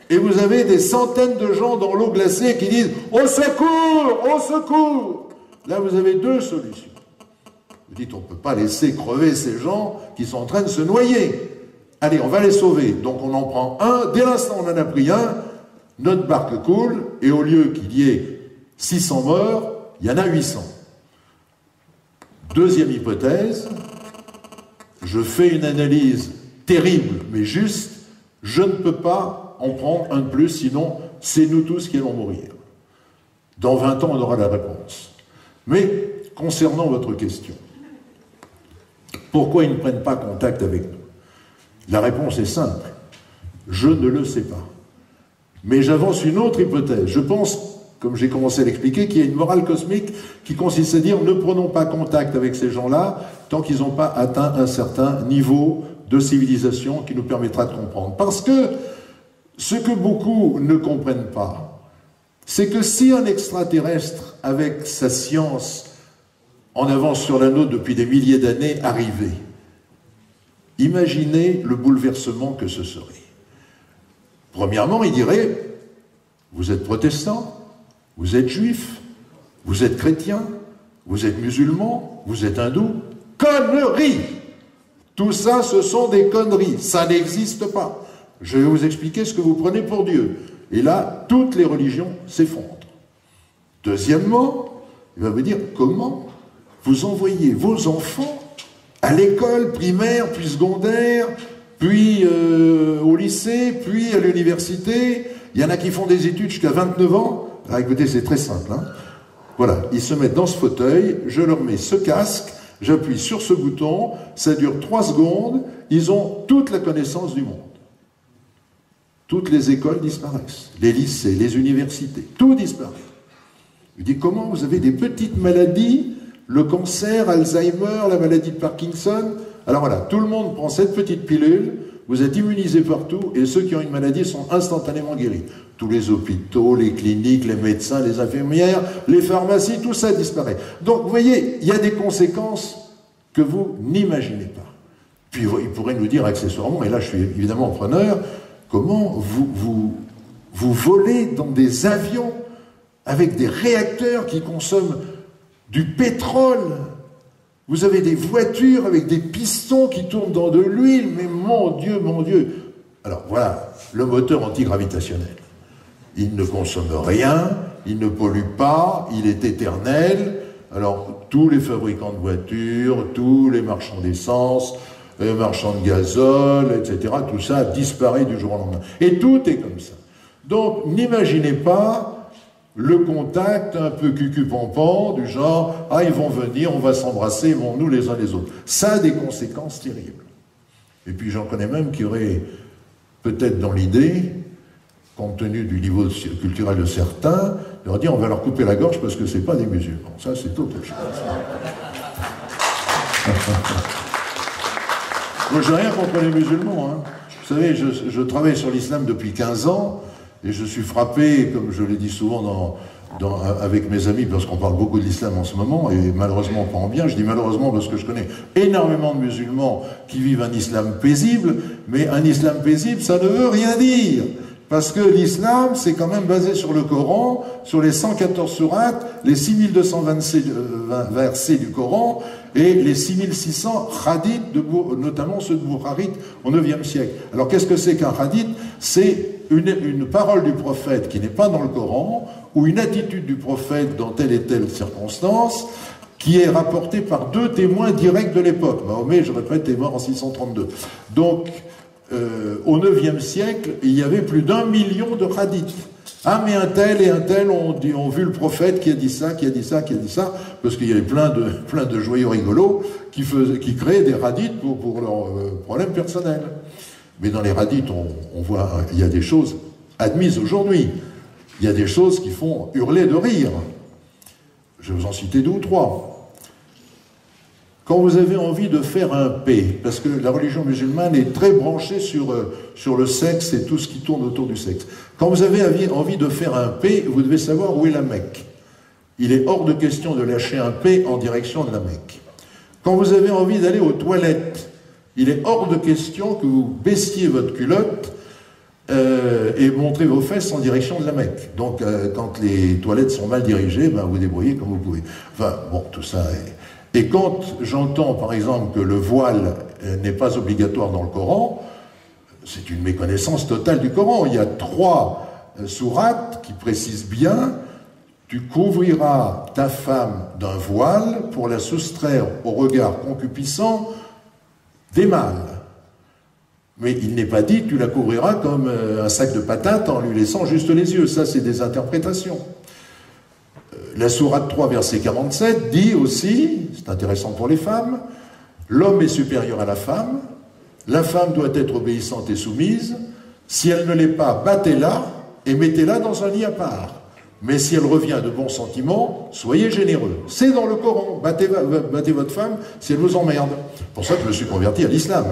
Et vous avez des centaines de gens dans l'eau glacée qui disent « Au secours! Au secours !» Là, vous avez deux solutions. Vous dites, on ne peut pas laisser crever ces gens qui sont en train de se noyer. Allez, on va les sauver. Donc on en prend un. Dès l'instant où on en a pris un, notre barque coule, et au lieu qu'il y ait 600 morts, il y en a 800. Deuxième hypothèse, je fais une analyse terrible, mais juste, je ne peux pas en prendre un de plus, sinon c'est nous tous qui allons mourir. Dans 20 ans, on aura la réponse. Mais, concernant votre question, pourquoi ils ne prennent pas contact avec nous? La réponse est simple. Je ne le sais pas. Mais j'avance une autre hypothèse. Je pense, comme j'ai commencé à l'expliquer, qu'il y a une morale cosmique qui consiste à dire ne prenons pas contact avec ces gens-là tant qu'ils n'ont pas atteint un certain niveau de civilisation qui nous permettra de comprendre. Parce que ce que beaucoup ne comprennent pas, c'est que si un extraterrestre, avec sa science en avance sur la nôtre depuis des milliers d'années, arrivait, imaginez le bouleversement que ce serait. Premièrement, il dirait, vous êtes protestant, vous êtes juif, vous êtes chrétien, vous êtes musulman, vous êtes hindou. Conneries! Tout ça, ce sont des conneries. Ça n'existe pas. Je vais vous expliquer ce que vous prenez pour Dieu. Et là, toutes les religions s'effondrent. Deuxièmement, il va vous dire comment vous envoyez vos enfants à l'école primaire, puis secondaire, puis au lycée, puis à l'université. Il y en a qui font des études jusqu'à 29 ans. Alors écoutez, c'est très simple. Hein. Voilà, ils se mettent dans ce fauteuil, je leur mets ce casque, j'appuie sur ce bouton, ça dure 3 secondes, ils ont toute la connaissance du monde. Toutes les écoles disparaissent, les lycées, les universités, tout disparaît. Je dis, comment vous avez des petites maladies, le cancer, Alzheimer, la maladie de Parkinson? Alors voilà, tout le monde prend cette petite pilule, vous êtes immunisés partout, et ceux qui ont une maladie sont instantanément guéris. Tous les hôpitaux, les cliniques, les médecins, les infirmières, les pharmacies, tout ça disparaît. Donc vous voyez, il y a des conséquences que vous n'imaginez pas. Puis il pourrait nous dire accessoirement, et là je suis évidemment preneur, comment vous volez dans des avions avec des réacteurs qui consomment du pétrole. Vous avez des voitures avec des pistons qui tournent dans de l'huile, mais mon Dieu, mon Dieu. Alors voilà, le moteur antigravitationnel. Il ne consomme rien, il ne pollue pas, il est éternel. Alors tous les fabricants de voitures, tous les marchands d'essence, les marchands de gazole, etc., tout ça disparaît du jour au lendemain. Et tout est comme ça. Donc n'imaginez pas le contact un peu cucu-pampan, du genre « Ah, ils vont venir, on va s'embrasser, aimons-nous les uns les autres ». Ça a des conséquences terribles. Et puis j'en connais même qui auraient peut-être dans l'idée, compte tenu du niveau culturel de certains, de leur dire « On va leur couper la gorge parce que ce n'est pas des musulmans ». Ça, c'est autre chose. Moi, je n'ai rien contre les musulmans. Hein. Vous savez, je travaille sur l'islam depuis 15 ans, et je suis frappé, comme je l'ai dit souvent avec mes amis, parce qu'on parle beaucoup de l'islam en ce moment, et malheureusement pas en bien. Je dis malheureusement parce que je connais énormément de musulmans qui vivent un islam paisible, mais un islam paisible, ça ne veut rien dire. Parce que l'islam, c'est quand même basé sur le Coran, sur les 114 sourates, les 6220 versets du Coran, et les 6600 hadiths, notamment ceux de Boukhari au IXe siècle. Alors qu'est-ce que c'est qu'un hadith? C'est une parole du prophète qui n'est pas dans le Coran, ou une attitude du prophète dans telle et telle circonstance, qui est rapportée par deux témoins directs de l'époque. Mahomet, je répète, est mort en 632. Donc, au IXe siècle, il y avait plus d'1 million de hadiths. Ah, mais un tel et un tel ont vu le prophète qui a dit ça, qui a dit ça, qui a dit ça, parce qu'il y avait plein de joyeux rigolos qui créaient des hadiths pour leurs problèmes personnels. Mais dans les hadiths, on voit, il y a des choses admises aujourd'hui. Il y a des choses qui font hurler de rire. Je vais vous en citer 2 ou 3. Quand vous avez envie de faire un paix, parce que la religion musulmane est très branchée sur le sexe et tout ce qui tourne autour du sexe. Quand vous avez envie de faire un paix, vous devez savoir où est la Mecque. Il est hors de question de lâcher un paix en direction de la Mecque. Quand vous avez envie d'aller aux toilettes, il est hors de question que vous baissiez votre culotte et montrez vos fesses en direction de la Mecque. Donc, quand les toilettes sont mal dirigées, ben, vous débrouillez comme vous pouvez. Enfin, bon, tout ça est... Et quand j'entends, par exemple, que le voile n'est pas obligatoire dans le Coran, c'est une méconnaissance totale du Coran. Il y a 3 sourates qui précisent bien « Tu couvriras ta femme d'un voile pour la soustraire au regard concupiscent des mâles. » Mais il n'est pas dit « Tu la couvriras comme un sac de patates en lui laissant juste les yeux ». Ça, c'est des interprétations. La sourate 3, verset 47, dit aussi, c'est intéressant pour les femmes, « L'homme est supérieur à la femme doit être obéissante et soumise, si elle ne l'est pas, battez-la et mettez-la dans un lit à part. Mais si elle revient de bons sentiments, soyez généreux. » C'est dans le Coran, battez votre femme si elle vous emmerde. C'est pour ça que je me suis converti à l'islam.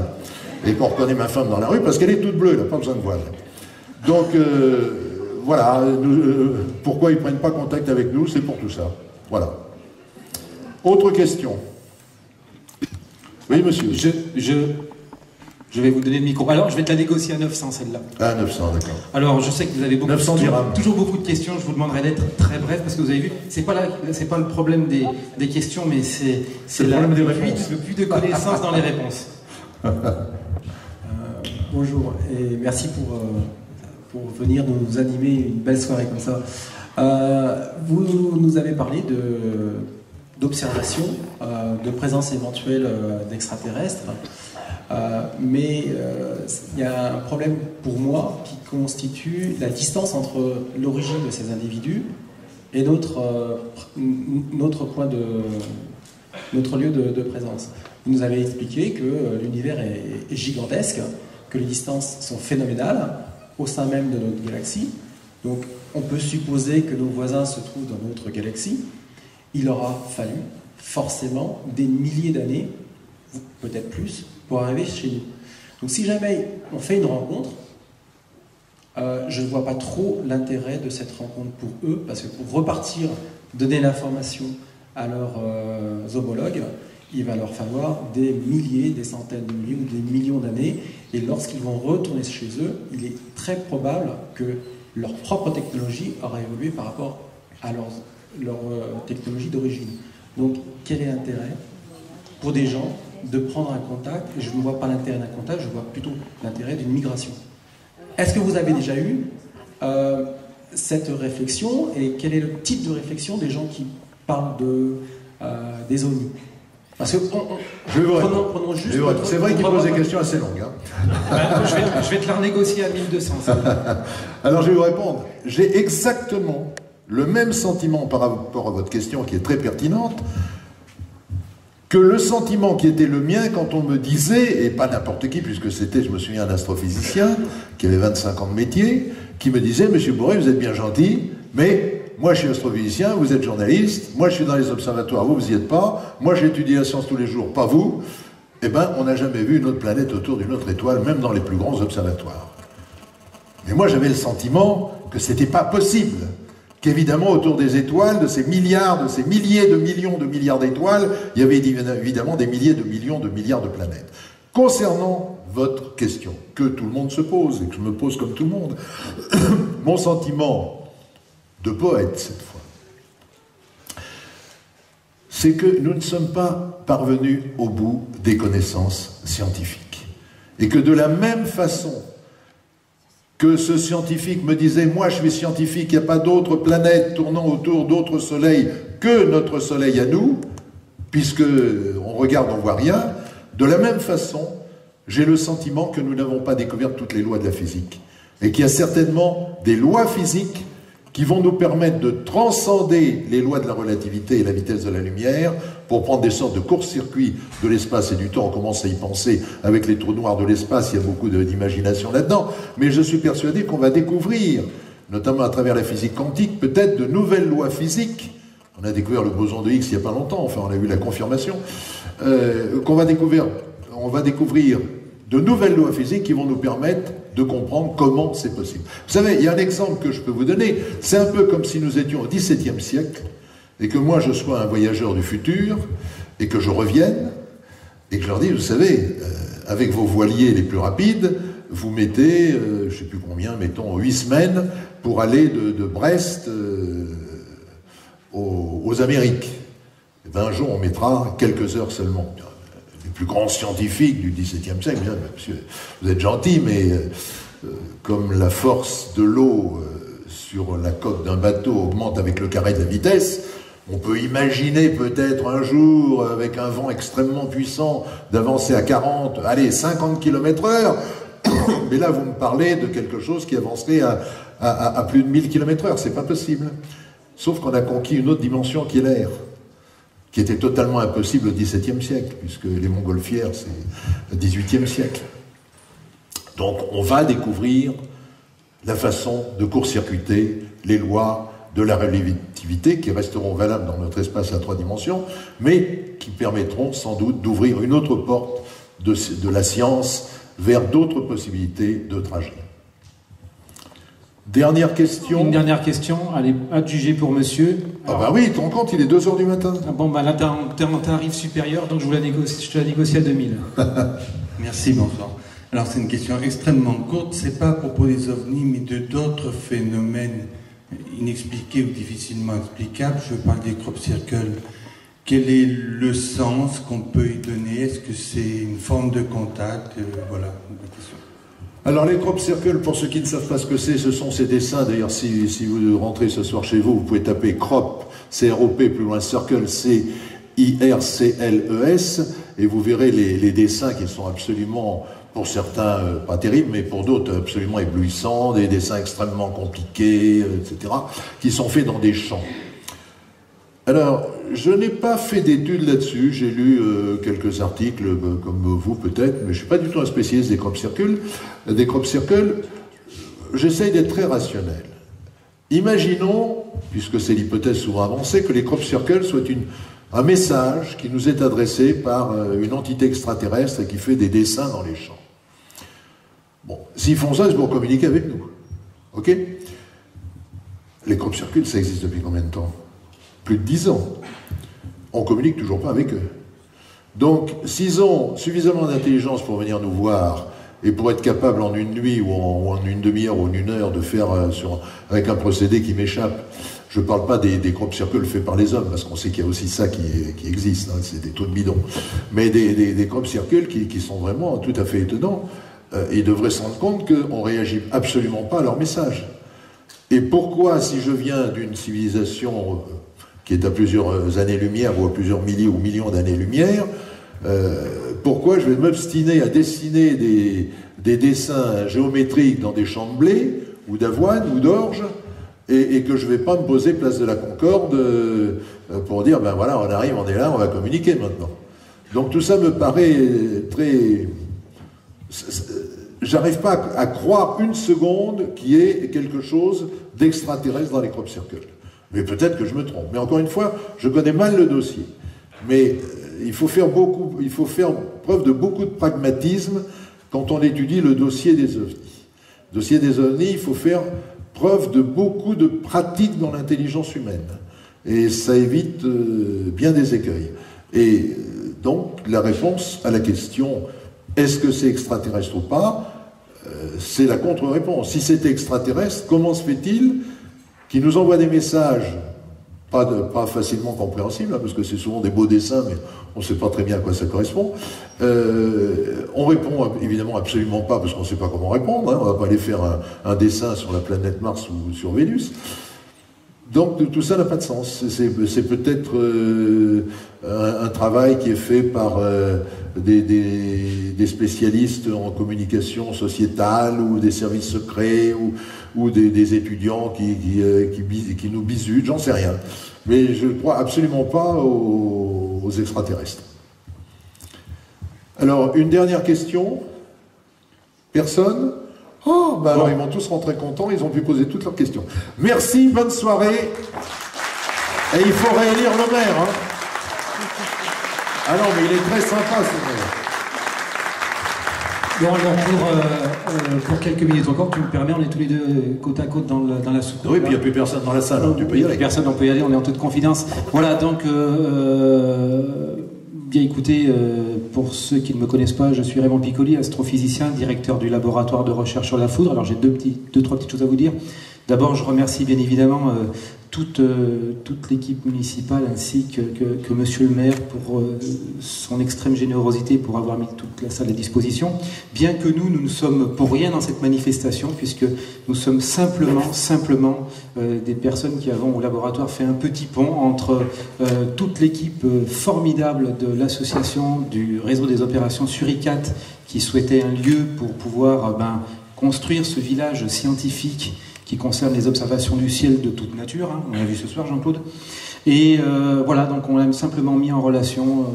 Et qu'on reconnaît ma femme dans la rue parce qu'elle est toute bleue, elle n'a pas besoin de voile. Donc... voilà, pourquoi ils ne prennent pas contact avec nous, c'est pour tout ça. Voilà. Autre question. Oui, monsieur. Je vais vous donner le micro. Alors, je vais te la négocier à 900, celle-là. Ah, 900, d'accord. Alors, je sais que vous avez toujours beaucoup de questions. Je vous demanderai d'être très bref, parce que vous avez vu, c'est pas le problème des questions, mais c'est le puits de connaissances dans les réponses. Bonjour, et merci pour venir nous animer une belle soirée comme ça. Vous nous avez parlé d'observation, de présence éventuelle d'extraterrestres, mais il y a un problème pour moi qui constitue la distance entre l'origine de ces individus et notre lieu de présence. Vous nous avez expliqué que l'univers est gigantesque, que les distances sont phénoménales au sein même de notre galaxie. Donc on peut supposer que nos voisins se trouvent dans notre galaxie. Il aura fallu forcément des milliers d'années, peut-être plus, pour arriver chez nous. Donc si jamais on fait une rencontre, je ne vois pas trop l'intérêt de cette rencontre pour eux, parce que pour repartir, donner l'information à leurs homologues, il va leur falloir des milliers, des centaines de milliers ou des millions d'années. Et lorsqu'ils vont retourner chez eux, il est très probable que leur propre technologie aura évolué par rapport à leur technologie d'origine. Donc, quel est l'intérêt pour des gens de prendre un contact? Et je ne vois pas l'intérêt d'un contact, je vois plutôt l'intérêt d'une migration. Est-ce que vous avez déjà eu cette réflexion, et quel est le type de réflexion des gens qui parlent des ovnis? Parce que prenons juste. C'est vrai qu'il pose des questions assez longues. Hein. Je vais te la renégocier à 1200. Alors je vais vous répondre. J'ai exactement le même sentiment par rapport à votre question qui est très pertinente que le sentiment qui était le mien quand on me disait, et pas n'importe qui, puisque c'était, je me souviens, un astrophysicien qui avait 25 ans de métier, qui me disait, Monsieur Bourret, vous êtes bien gentil, mais moi je suis astrophysicien, vous êtes journaliste, moi je suis dans les observatoires, vous n'y êtes pas, moi j'étudie la science tous les jours, pas vous. Eh bien, on n'a jamais vu une autre planète autour d'une autre étoile, même dans les plus grands observatoires. Mais moi j'avais le sentiment que c'était pas possible, qu'évidemment autour des étoiles, de ces milliards, de ces milliers de millions de milliards d'étoiles, il y avait évidemment des milliers de millions de milliards de planètes. Concernant votre question, que tout le monde se pose, et que je me pose comme tout le monde, mon sentiment de poète cette fois, c'est que nous ne sommes pas parvenus au bout des connaissances scientifiques. Et que de la même façon que ce scientifique me disait, moi je suis scientifique, il n'y a pas d'autres planètes tournant autour d'autres soleils que notre soleil à nous, puisque on regarde, on ne voit rien, de la même façon, j'ai le sentiment que nous n'avons pas découvert toutes les lois de la physique, et qu'il y a certainement des lois physiques qui vont nous permettre de transcender les lois de la relativité et la vitesse de la lumière pour prendre des sortes de court-circuits de l'espace et du temps. On commence à y penser avec les trous noirs de l'espace, il y a beaucoup d'imagination là-dedans, mais je suis persuadé qu'on va découvrir, notamment à travers la physique quantique, peut-être de nouvelles lois physiques. On a découvert le boson de Higgs il n'y a pas longtemps, enfin on a eu la confirmation, on va découvrir de nouvelles lois physiques qui vont nous permettre de comprendre comment c'est possible. Vous savez, il y a un exemple que je peux vous donner, c'est un peu comme si nous étions au XVIIe siècle, et que moi je sois un voyageur du futur, et que je revienne, et que je leur dis, vous savez, avec vos voiliers les plus rapides, vous mettez, je ne sais plus combien, mettons 8 semaines, pour aller de Brest aux Amériques. Et bien, un jour, on mettra quelques heures seulement. Les plus grands scientifiques du XVIIe siècle, bien, monsieur, vous êtes gentil, mais comme la force de l'eau sur la coque d'un bateau augmente avec le carré de la vitesse, on peut imaginer peut-être un jour, avec un vent extrêmement puissant, d'avancer à 40, allez, 50 km/h, mais là, vous me parlez de quelque chose qui avancerait à plus de 1000 km/h, c'est pas possible. Sauf qu'on a conquis une autre dimension qui est l'air, qui était totalement impossible au XVIIe siècle, puisque les montgolfières, c'est le XVIIIe siècle. Donc on va découvrir la façon de court-circuiter les lois de la relativité qui resteront valables dans notre espace à 3 dimensions, mais qui permettront sans doute d'ouvrir une autre porte de la science vers d'autres possibilités de trajet. Dernière question. Une dernière question, allez, adjugée pour monsieur. Alors, ah bah oui, tu te rends compte, il est 2h du matin. Ah bon, bah là, t'es en tarif supérieur, donc je te la négocie à 2000. Merci, bonsoir. Alors, c'est une question extrêmement courte. C'est pas à propos des ovnis, mais de d'autres phénomènes inexpliqués ou difficilement explicables. Je parle des crop circles. Quel est le sens qu'on peut y donner? Est-ce que c'est une forme de contact? Voilà, la question. Alors les crop circles, pour ceux qui ne savent pas ce que c'est, ce sont ces dessins. D'ailleurs, si vous rentrez ce soir chez vous, vous pouvez taper crop, C-R-O-P, plus loin circle, C-I-R-C-L-E-S, et vous verrez les dessins qui sont absolument, pour certains, pas terribles, mais pour d'autres, absolument éblouissants, des dessins extrêmement compliqués, etc., qui sont faits dans des champs. Alors, je n'ai pas fait d'études là-dessus, j'ai lu quelques articles, comme vous peut-être, mais je ne suis pas du tout un spécialiste des crop circles. Des crop circles, j'essaye d'être très rationnel. Imaginons, puisque c'est l'hypothèse souvent avancée, que les crop circles soient un message qui nous est adressé par une entité extraterrestre et qui fait des dessins dans les champs. Bon, s'ils font ça, c'est pour communiquer avec nous. Ok? Les crop circles, ça existe depuis combien de temps? Plus de 10 ans. On ne communique toujours pas avec eux. Donc, s'ils ont suffisamment d'intelligence pour venir nous voir et pour être capables en une nuit ou en une demi-heure ou en une heure de faire avec un procédé qui m'échappe, je ne parle pas des crop circles faits par les hommes, parce qu'on sait qu'il y a aussi ça qui existe, hein, c'est des taux de bidon, mais des crop circles qui sont vraiment tout à fait étonnants. Ils devraient se rendre compte qu'on ne réagit absolument pas à leur message. Et pourquoi, si je viens d'une civilisation qui est à plusieurs années-lumière ou à plusieurs milliers ou millions d'années-lumière, pourquoi je vais m'obstiner à dessiner des dessins géométriques dans des champs de blé, ou d'avoine, ou d'orge, et que je ne vais pas me poser place de la Concorde pour dire, ben voilà, on arrive, on est là, on va communiquer maintenant. Donc tout ça me paraît très... J'arrive pas à croire une seconde qu'il y ait quelque chose d'extraterrestre dans les crop circles. Mais peut-être que je me trompe. Mais encore une fois, je connais mal le dossier. Mais il faut faire preuve de beaucoup de pragmatisme quand on étudie le dossier des ovnis. Le dossier des ovnis, il faut faire preuve de beaucoup de pratique dans l'intelligence humaine. Et ça évite bien des écueils. Et donc, la réponse à la question « est-ce que c'est extraterrestre ou pas ?» c'est la contre-réponse. Si c'était extraterrestre, comment se fait-il qu'ils nous envoient des messages pas facilement compréhensibles, hein, parce que c'est souvent des beaux dessins, mais on ne sait pas très bien à quoi ça correspond. On répond évidemment absolument pas, parce qu'on ne sait pas comment répondre. Hein, on ne va pas aller faire un dessin sur la planète Mars ou sur Vénus. Donc tout ça n'a pas de sens. C'est peut-être un travail qui est fait par des spécialistes en communication sociétale ou des services secrets ou des étudiants qui nous bizutent, j'en sais rien. Mais je ne crois absolument pas aux extraterrestres. Alors, une dernière question. Personne ? Oh, ben alors ils vont tous rentrer contents, ils ont pu poser toutes leurs questions. Merci, bonne soirée. Et il faut réélire le maire. Hein. Ah non, mais il est très sympa, ce maire. Bon, alors pour quelques minutes encore, tu me permets, on est tous les deux côte à côte dans la soucoupe. Oui, puis il n'y a plus personne dans la salle, hein, tu peux y aller. Personne, on peut y aller, on est en toute confidence. Voilà, donc, bien écoutez, pour ceux qui ne me connaissent pas, je suis Raymond Piccoli, astrophysicien, directeur du laboratoire de recherche sur la foudre. Alors j'ai trois petites choses à vous dire. D'abord, je remercie bien évidemment toute l'équipe municipale ainsi que monsieur le maire pour son extrême générosité pour avoir mis toute la salle à disposition. Bien que nous ne sommes pour rien dans cette manifestation, puisque nous sommes simplement des personnes qui avons au laboratoire fait un petit pont entre toute l'équipe formidable de l'association du réseau des opérations Suricat qui souhaitait un lieu pour pouvoir construire ce village scientifique qui concerne les observations du ciel de toute nature, hein, on l'a vu ce soir Jean-Claude, et voilà, donc on a simplement mis en relation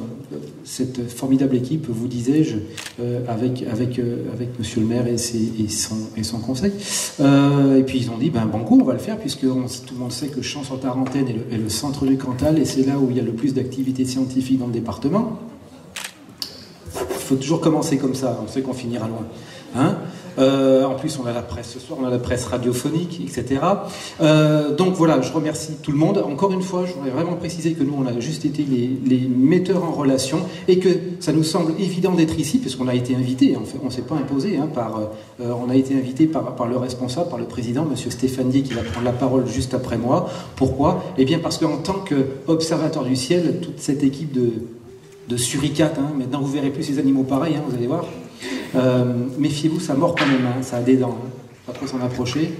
cette formidable équipe, vous disais-je, avec monsieur le maire et son conseil, et puis ils ont dit, bon coup, on va le faire, puisque tout le monde sait que Champs-sur-Tarentaine est le centre du Cantal, et c'est là où il y a le plus d'activités scientifiques dans le département. Il faut toujours commencer comme ça, on sait qu'on finira loin. Hein, en plus, on a la presse ce soir, on a la presse radiophonique, etc. Donc voilà, je remercie tout le monde. Encore une fois, je voudrais vraiment préciser que nous, on a juste été les metteurs en relation et que ça nous semble évident d'être ici, puisqu'on a été invité. On ne s'est pas imposé. Hein, on a été invité par le responsable, par le président, M. Stéphane Dier, qui va prendre la parole juste après moi. Pourquoi ? Eh bien, parce qu'en tant qu'observateur du ciel, toute cette équipe de Suricat, hein, maintenant vous verrez plus ces animaux pareils, hein, vous allez voir. Méfiez-vous, ça mord quand même, hein, ça a des dents, hein, pas trop s'en approcher.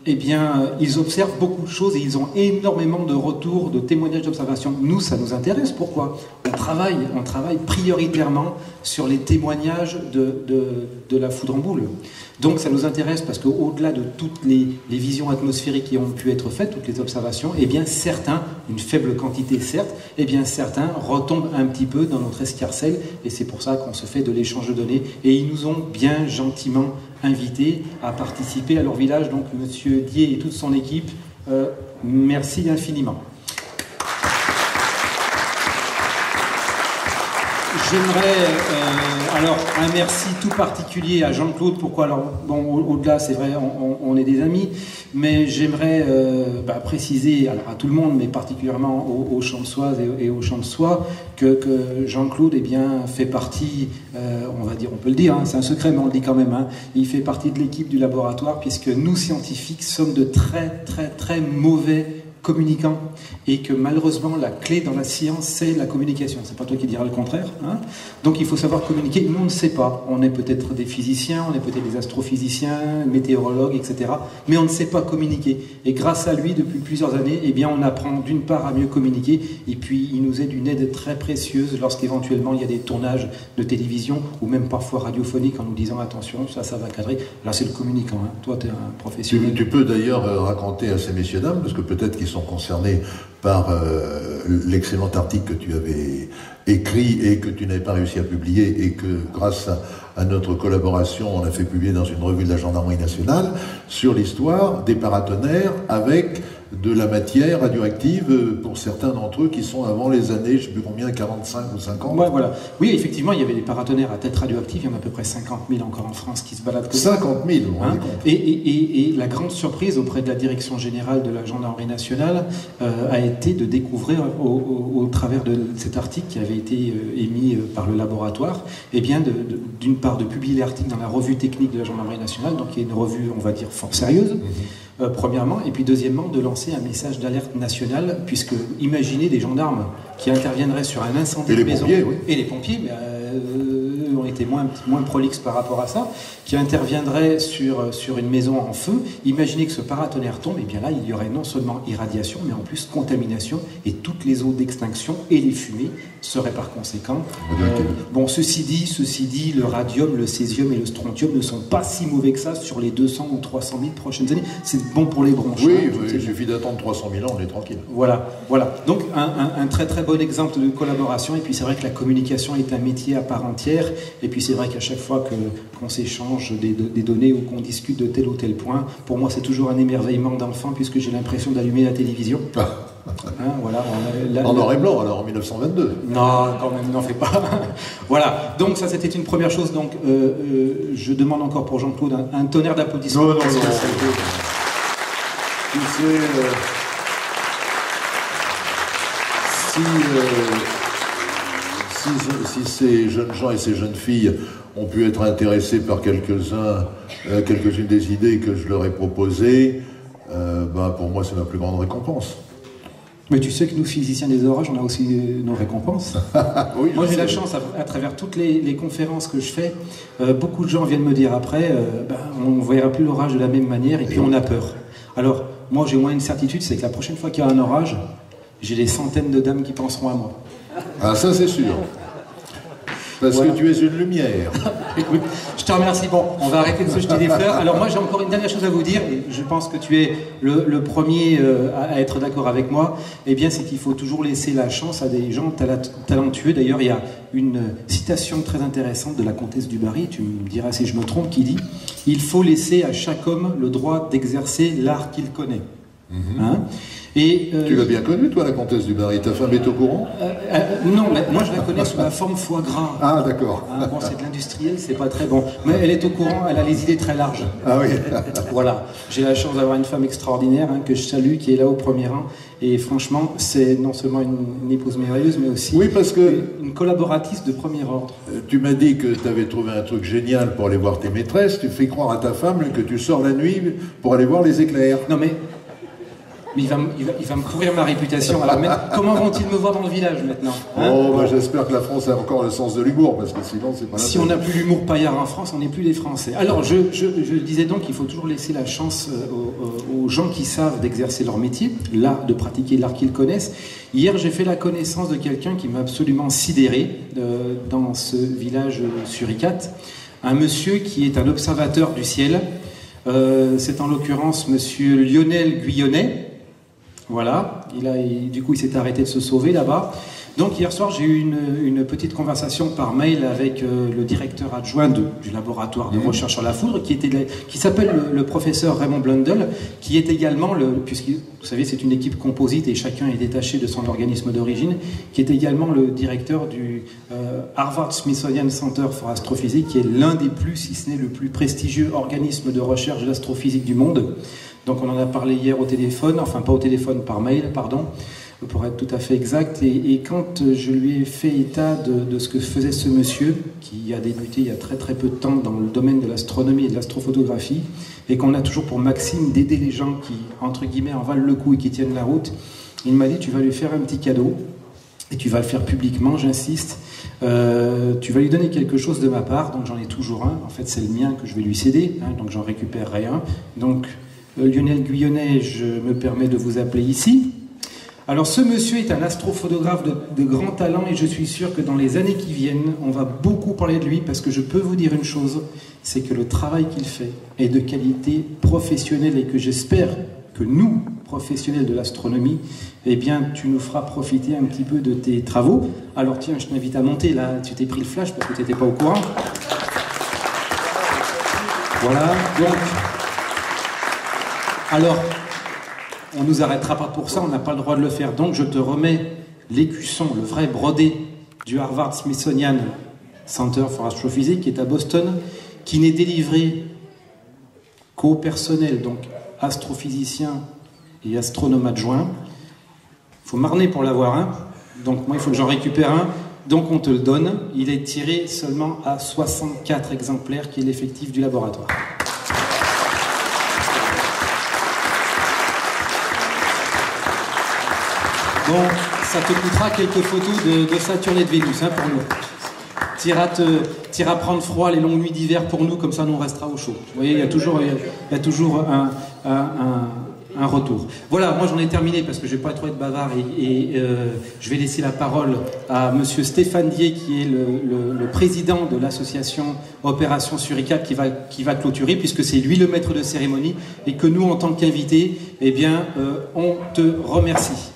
Eh bien, ils observent beaucoup de choses et ils ont énormément de retours, de témoignages d'observation. Nous, ça nous intéresse. Pourquoi ? On travaille prioritairement sur les témoignages de la foudre en boule. Donc ça nous intéresse parce qu'au-delà de toutes les visions atmosphériques qui ont pu être faites, toutes les observations, eh bien certains, une faible quantité certes, eh bien certains retombent un petit peu dans notre escarcelle et c'est pour ça qu'on se fait de l'échange de données. Et ils nous ont bien gentiment invités à participer à leur village. Donc monsieur Dier et toute son équipe, merci infiniment. J'aimerais alors un merci tout particulier à Jean-Claude. Pourquoi? Alors bon, au-delà, c'est vrai, on est des amis, mais j'aimerais préciser alors, à tout le monde, mais particulièrement aux Champsoises et aux Champsois, que Jean-Claude fait partie, on va dire, on peut le dire, hein, c'est un secret, mais on le dit quand même. Hein, il fait partie de l'équipe du laboratoire, puisque nous scientifiques sommes de très très très mauvais communicants, et que malheureusement la clé dans la science c'est la communication. C'est pas toi qui diras le contraire, hein. Donc il faut savoir communiquer. Nous on ne sait pas, on est peut-être des physiciens, on est peut-être des astrophysiciens, météorologues, etc., mais on ne sait pas communiquer, et grâce à lui depuis plusieurs années, on apprend d'une part à mieux communiquer, et puis il nous est d'une aide très précieuse lorsqu'éventuellement il y a des tournages de télévision ou même parfois radiophoniques, en nous disant attention, ça va cadrer. Là c'est le communicant, hein. Toi tu es un professionnel. Tu peux d'ailleurs raconter à ces messieurs dames, parce que peut-être qu'ils sont concernés par l'excellent article que tu avais écrit et que tu n'avais pas réussi à publier, et que grâce à notre collaboration on a fait publier dans une revue de la Gendarmerie nationale, sur l'histoire des paratonnerres avec de la matière radioactive pour certains d'entre eux qui sont avant les années, je ne sais plus combien, 45 ou 50. Ouais, voilà. Oui, effectivement, il y avait des paratonnerres à tête radioactive, il y en a à peu près 50 000 encore en France qui se baladent. 50 000, on hein, et la grande surprise auprès de la Direction Générale de la Gendarmerie Nationale a été de découvrir au travers de cet article qui avait été émis par le laboratoire, d'une part de publier l'article dans la revue technique de la Gendarmerie Nationale, donc qui est une revue, on va dire, fort sérieuse. Premièrement, et puis deuxièmement, de lancer un message d'alerte nationale, puisque imaginez des gendarmes qui interviendraient sur un incendie de maison, et les pompiers, ont été moins prolixes par rapport à ça, qui interviendraient sur une maison en feu. Imaginez que ce paratonnerre tombe, et bien là, il y aurait non seulement irradiation, mais en plus contamination, et toutes les eaux d'extinction et les fumées seraient par conséquent. Ceci dit, le radium, le césium et le strontium ne sont pas si mauvais que ça sur les 200 ou 300 000 prochaines années. C'est bon pour les bronches. Oui, il suffit d'attendre 300 000 ans, on est tranquille. Voilà. Donc un très très bon exemple de collaboration, et puis c'est vrai que la communication est un métier à part entière, et puis c'est vrai qu'à chaque fois qu'on s'échange des données ou qu'on discute de tel ou tel point, pour moi c'est toujours un émerveillement d'enfant, puisque j'ai l'impression d'allumer la télévision. Hein, voilà, en noir et blanc, alors en 1922. Non, quand même, n'en fais pas. Voilà, donc ça c'était une première chose. Donc je demande encore pour Jean-Claude un tonnerre d'applaudissements. Non. Si ces jeunes gens et ces jeunes filles ont pu être intéressés par quelques-unes des idées que je leur ai proposées, pour moi c'est ma plus grande récompense. Mais tu sais que nous, physiciens des orages, on a aussi nos récompenses. Oui, moi, j'ai la chance, à travers toutes les conférences que je fais, beaucoup de gens viennent me dire après, on ne verra plus l'orage de la même manière, et puis on a peur. Alors, moi, j'ai au moins une certitude, c'est que la prochaine fois qu'il y a un orage, j'ai des centaines de dames qui penseront à moi. Ah, ça, c'est sûr. Parce que tu es une lumière. Écoute, je te remercie. Bon, on va arrêter de se jeter des fleurs. Alors moi, j'ai encore une dernière chose à vous dire, et je pense que tu es le premier à être d'accord avec moi. C'est qu'il faut toujours laisser la chance à des gens talentueux. D'ailleurs, il y a une citation très intéressante de la comtesse du Barry, tu me diras si je me trompe, qui dit « Il faut laisser à chaque homme le droit d'exercer l'art qu'il connaît. » Tu l'as bien connue, toi, la comtesse du Barry. Ta femme est au courant? Non, mais moi je la connais sous la forme foie gras. Ah, d'accord. C'est de l'industriel, c'est pas très bon. Mais elle est au courant, elle a les idées très larges. Ah oui. Voilà. J'ai la chance d'avoir une femme extraordinaire, que je salue, qui est là au premier rang. Et franchement, c'est non seulement une épouse merveilleuse, mais aussi une collaboratrice de premier ordre. Tu m'as dit que tu avais trouvé un truc génial pour aller voir tes maîtresses. Tu fais croire à ta femme que tu sors la nuit pour aller voir les éclairs. Non mais il va me pourrir ma réputation. Alors, comment vont-ils me voir dans le village maintenant, hein? J'espère que la France a encore le sens de l'humour, parce que sinon c'est pas la Si on n'a plus l'humour paillard en France, on n'est plus des Français. Alors je disais donc qu'il faut toujours laisser la chance aux gens qui savent d'exercer leur métier, l'art, de pratiquer l'art qu'ils connaissent. Hier, j'ai fait la connaissance de quelqu'un qui m'a absolument sidéré dans ce village suricate. Un monsieur qui est un observateur du ciel. C'est en l'occurrence monsieur Lionel Guyonnet. Voilà, du coup il s'est arrêté de se sauver là-bas. Donc hier soir, j'ai eu une petite conversation par mail avec le directeur adjoint du laboratoire de recherche sur la foudre, qui s'appelle le professeur Raymond Blundell, qui est également, puisque vous savez c'est une équipe composite et chacun est détaché de son organisme d'origine, qui est également le directeur du Harvard Smithsonian Center for Astrophysics, qui est l'un des plus, si ce n'est le plus prestigieux organisme de recherche d'astrophysique du monde. Donc on en a parlé hier au téléphone, enfin pas au téléphone, par mail, pardon, pour être tout à fait exact. Et quand je lui ai fait état de ce que faisait ce monsieur, qui a débuté il y a très très peu de temps dans le domaine de l'astronomie et de l'astrophotographie, et qu'on a toujours pour maxime d'aider les gens qui, entre guillemets, en valent le coup et qui tiennent la route, il m'a dit, tu vas lui faire un petit cadeau, et tu vas le faire publiquement, j'insiste. Tu vas lui donner quelque chose de ma part, donc j'en ai toujours un, en fait c'est le mien que je vais lui céder, hein, donc j'en récupérerai un. Donc Lionel Guyonnet, je me permets de vous appeler ici. Alors ce monsieur est un astrophotographe de grand talent et je suis sûr que dans les années qui viennent, on va beaucoup parler de lui parce que je peux vous dire une chose, c'est que le travail qu'il fait est de qualité professionnelle et que j'espère que nous, professionnels de l'astronomie, eh bien tu nous feras profiter un petit peu de tes travaux. Alors tiens, je t'invite à monter, là tu t'es pris le flash parce que tu n'étais pas au courant. Voilà, donc... Alors, on ne nous arrêtera pas pour ça, on n'a pas le droit de le faire. Donc je te remets l'écusson, le vrai brodé du Harvard Smithsonian Center for Astrophysics, qui est à Boston, qui n'est délivré qu'au personnel, donc astrophysicien et astronome adjoint. Il faut marner pour l'avoir un, donc moi il faut que j'en récupère un, donc on te le donne. Il est tiré seulement à 64 exemplaires, qui est l'effectif du laboratoire. Donc, ça te coûtera quelques photos de Saturne et de Vénus, hein, pour nous. T'iras prendre froid les longues nuits d'hiver pour nous, comme ça nous on restera au chaud. Vous voyez, il y a toujours un retour. Voilà, moi j'en ai terminé parce que je ne vais pas trop être bavard et je vais laisser la parole à monsieur Stéphane Dier, qui est le président de l'association Opération Suricat, qui va clôturer, puisque c'est lui le maître de cérémonie et que nous, en tant qu'invités, eh bien, on te remercie.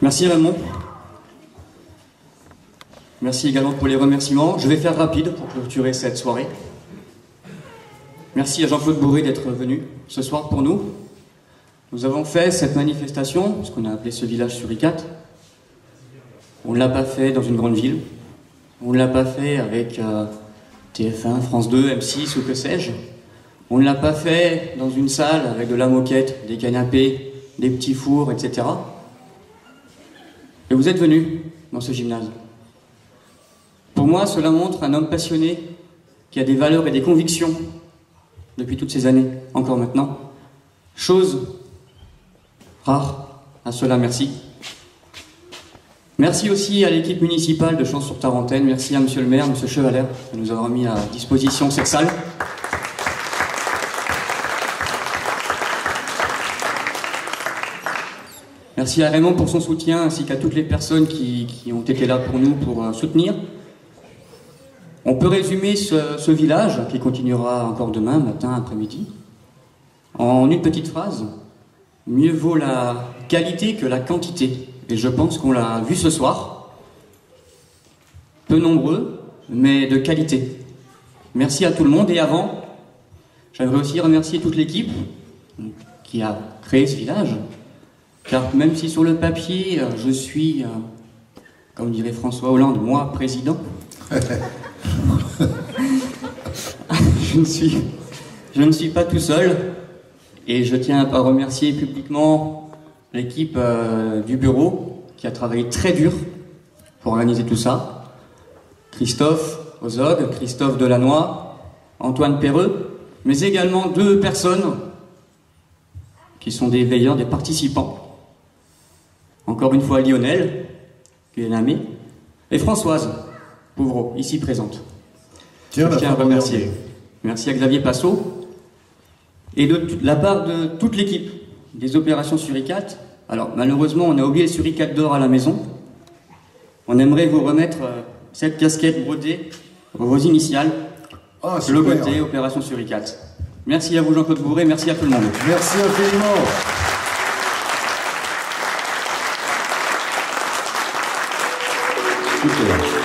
Merci Raymond. Merci également pour les remerciements. Je vais faire rapide pour clôturer cette soirée. Merci à Jean-Claude Bourré d'être venu ce soir pour nous. Nous avons fait cette manifestation, ce qu'on a appelé ce village Suricat. On ne l'a pas fait dans une grande ville. On ne l'a pas fait avec TF1, France 2, M6 ou que sais-je. On ne l'a pas fait dans une salle avec de la moquette, des canapés, des petits fours, etc. Et vous êtes venus dans ce gymnase. Pour moi, cela montre un homme passionné qui a des valeurs et des convictions depuis toutes ces années, encore maintenant. Chose rare, à cela merci. Merci aussi à l'équipe municipale de Champs-sur-Tarentaine, merci à monsieur le maire, monsieur Chevaler, qui nous a mis à disposition cette salle. Merci à Raymond pour son soutien, ainsi qu'à toutes les personnes qui ont été là pour nous, pour soutenir. On peut résumer ce village, qui continuera encore demain, matin, après-midi, en une petite phrase. Mieux vaut la qualité que la quantité. Et je pense qu'on l'a vu ce soir. Peu nombreux, mais de qualité. Merci à tout le monde. Et avant, j'aimerais aussi remercier toute l'équipe qui a créé ce village. Car même si sur le papier, je suis, comme dirait François Hollande, moi, président, je ne suis pas tout seul. Et je tiens à remercier publiquement l'équipe du bureau qui a travaillé très dur pour organiser tout ça. Christophe Ozog, Christophe Delannoy, Antoine Perreux, mais également deux personnes qui sont des veilleurs, des participants. Encore une fois Lionel, qui est l'ami, et Françoise Pouvreau, ici présente. Je tiens à remercier. Merci à Xavier Passot. Et de la part de toute l'équipe des opérations Suricat. Alors malheureusement on a oublié le Suricat d'or à la maison. On aimerait vous remettre cette casquette brodée, vos initiales, logotée Opération Suricat. Merci à vous Jean-Claude Bourré, merci à tout le monde. Merci infiniment. Super.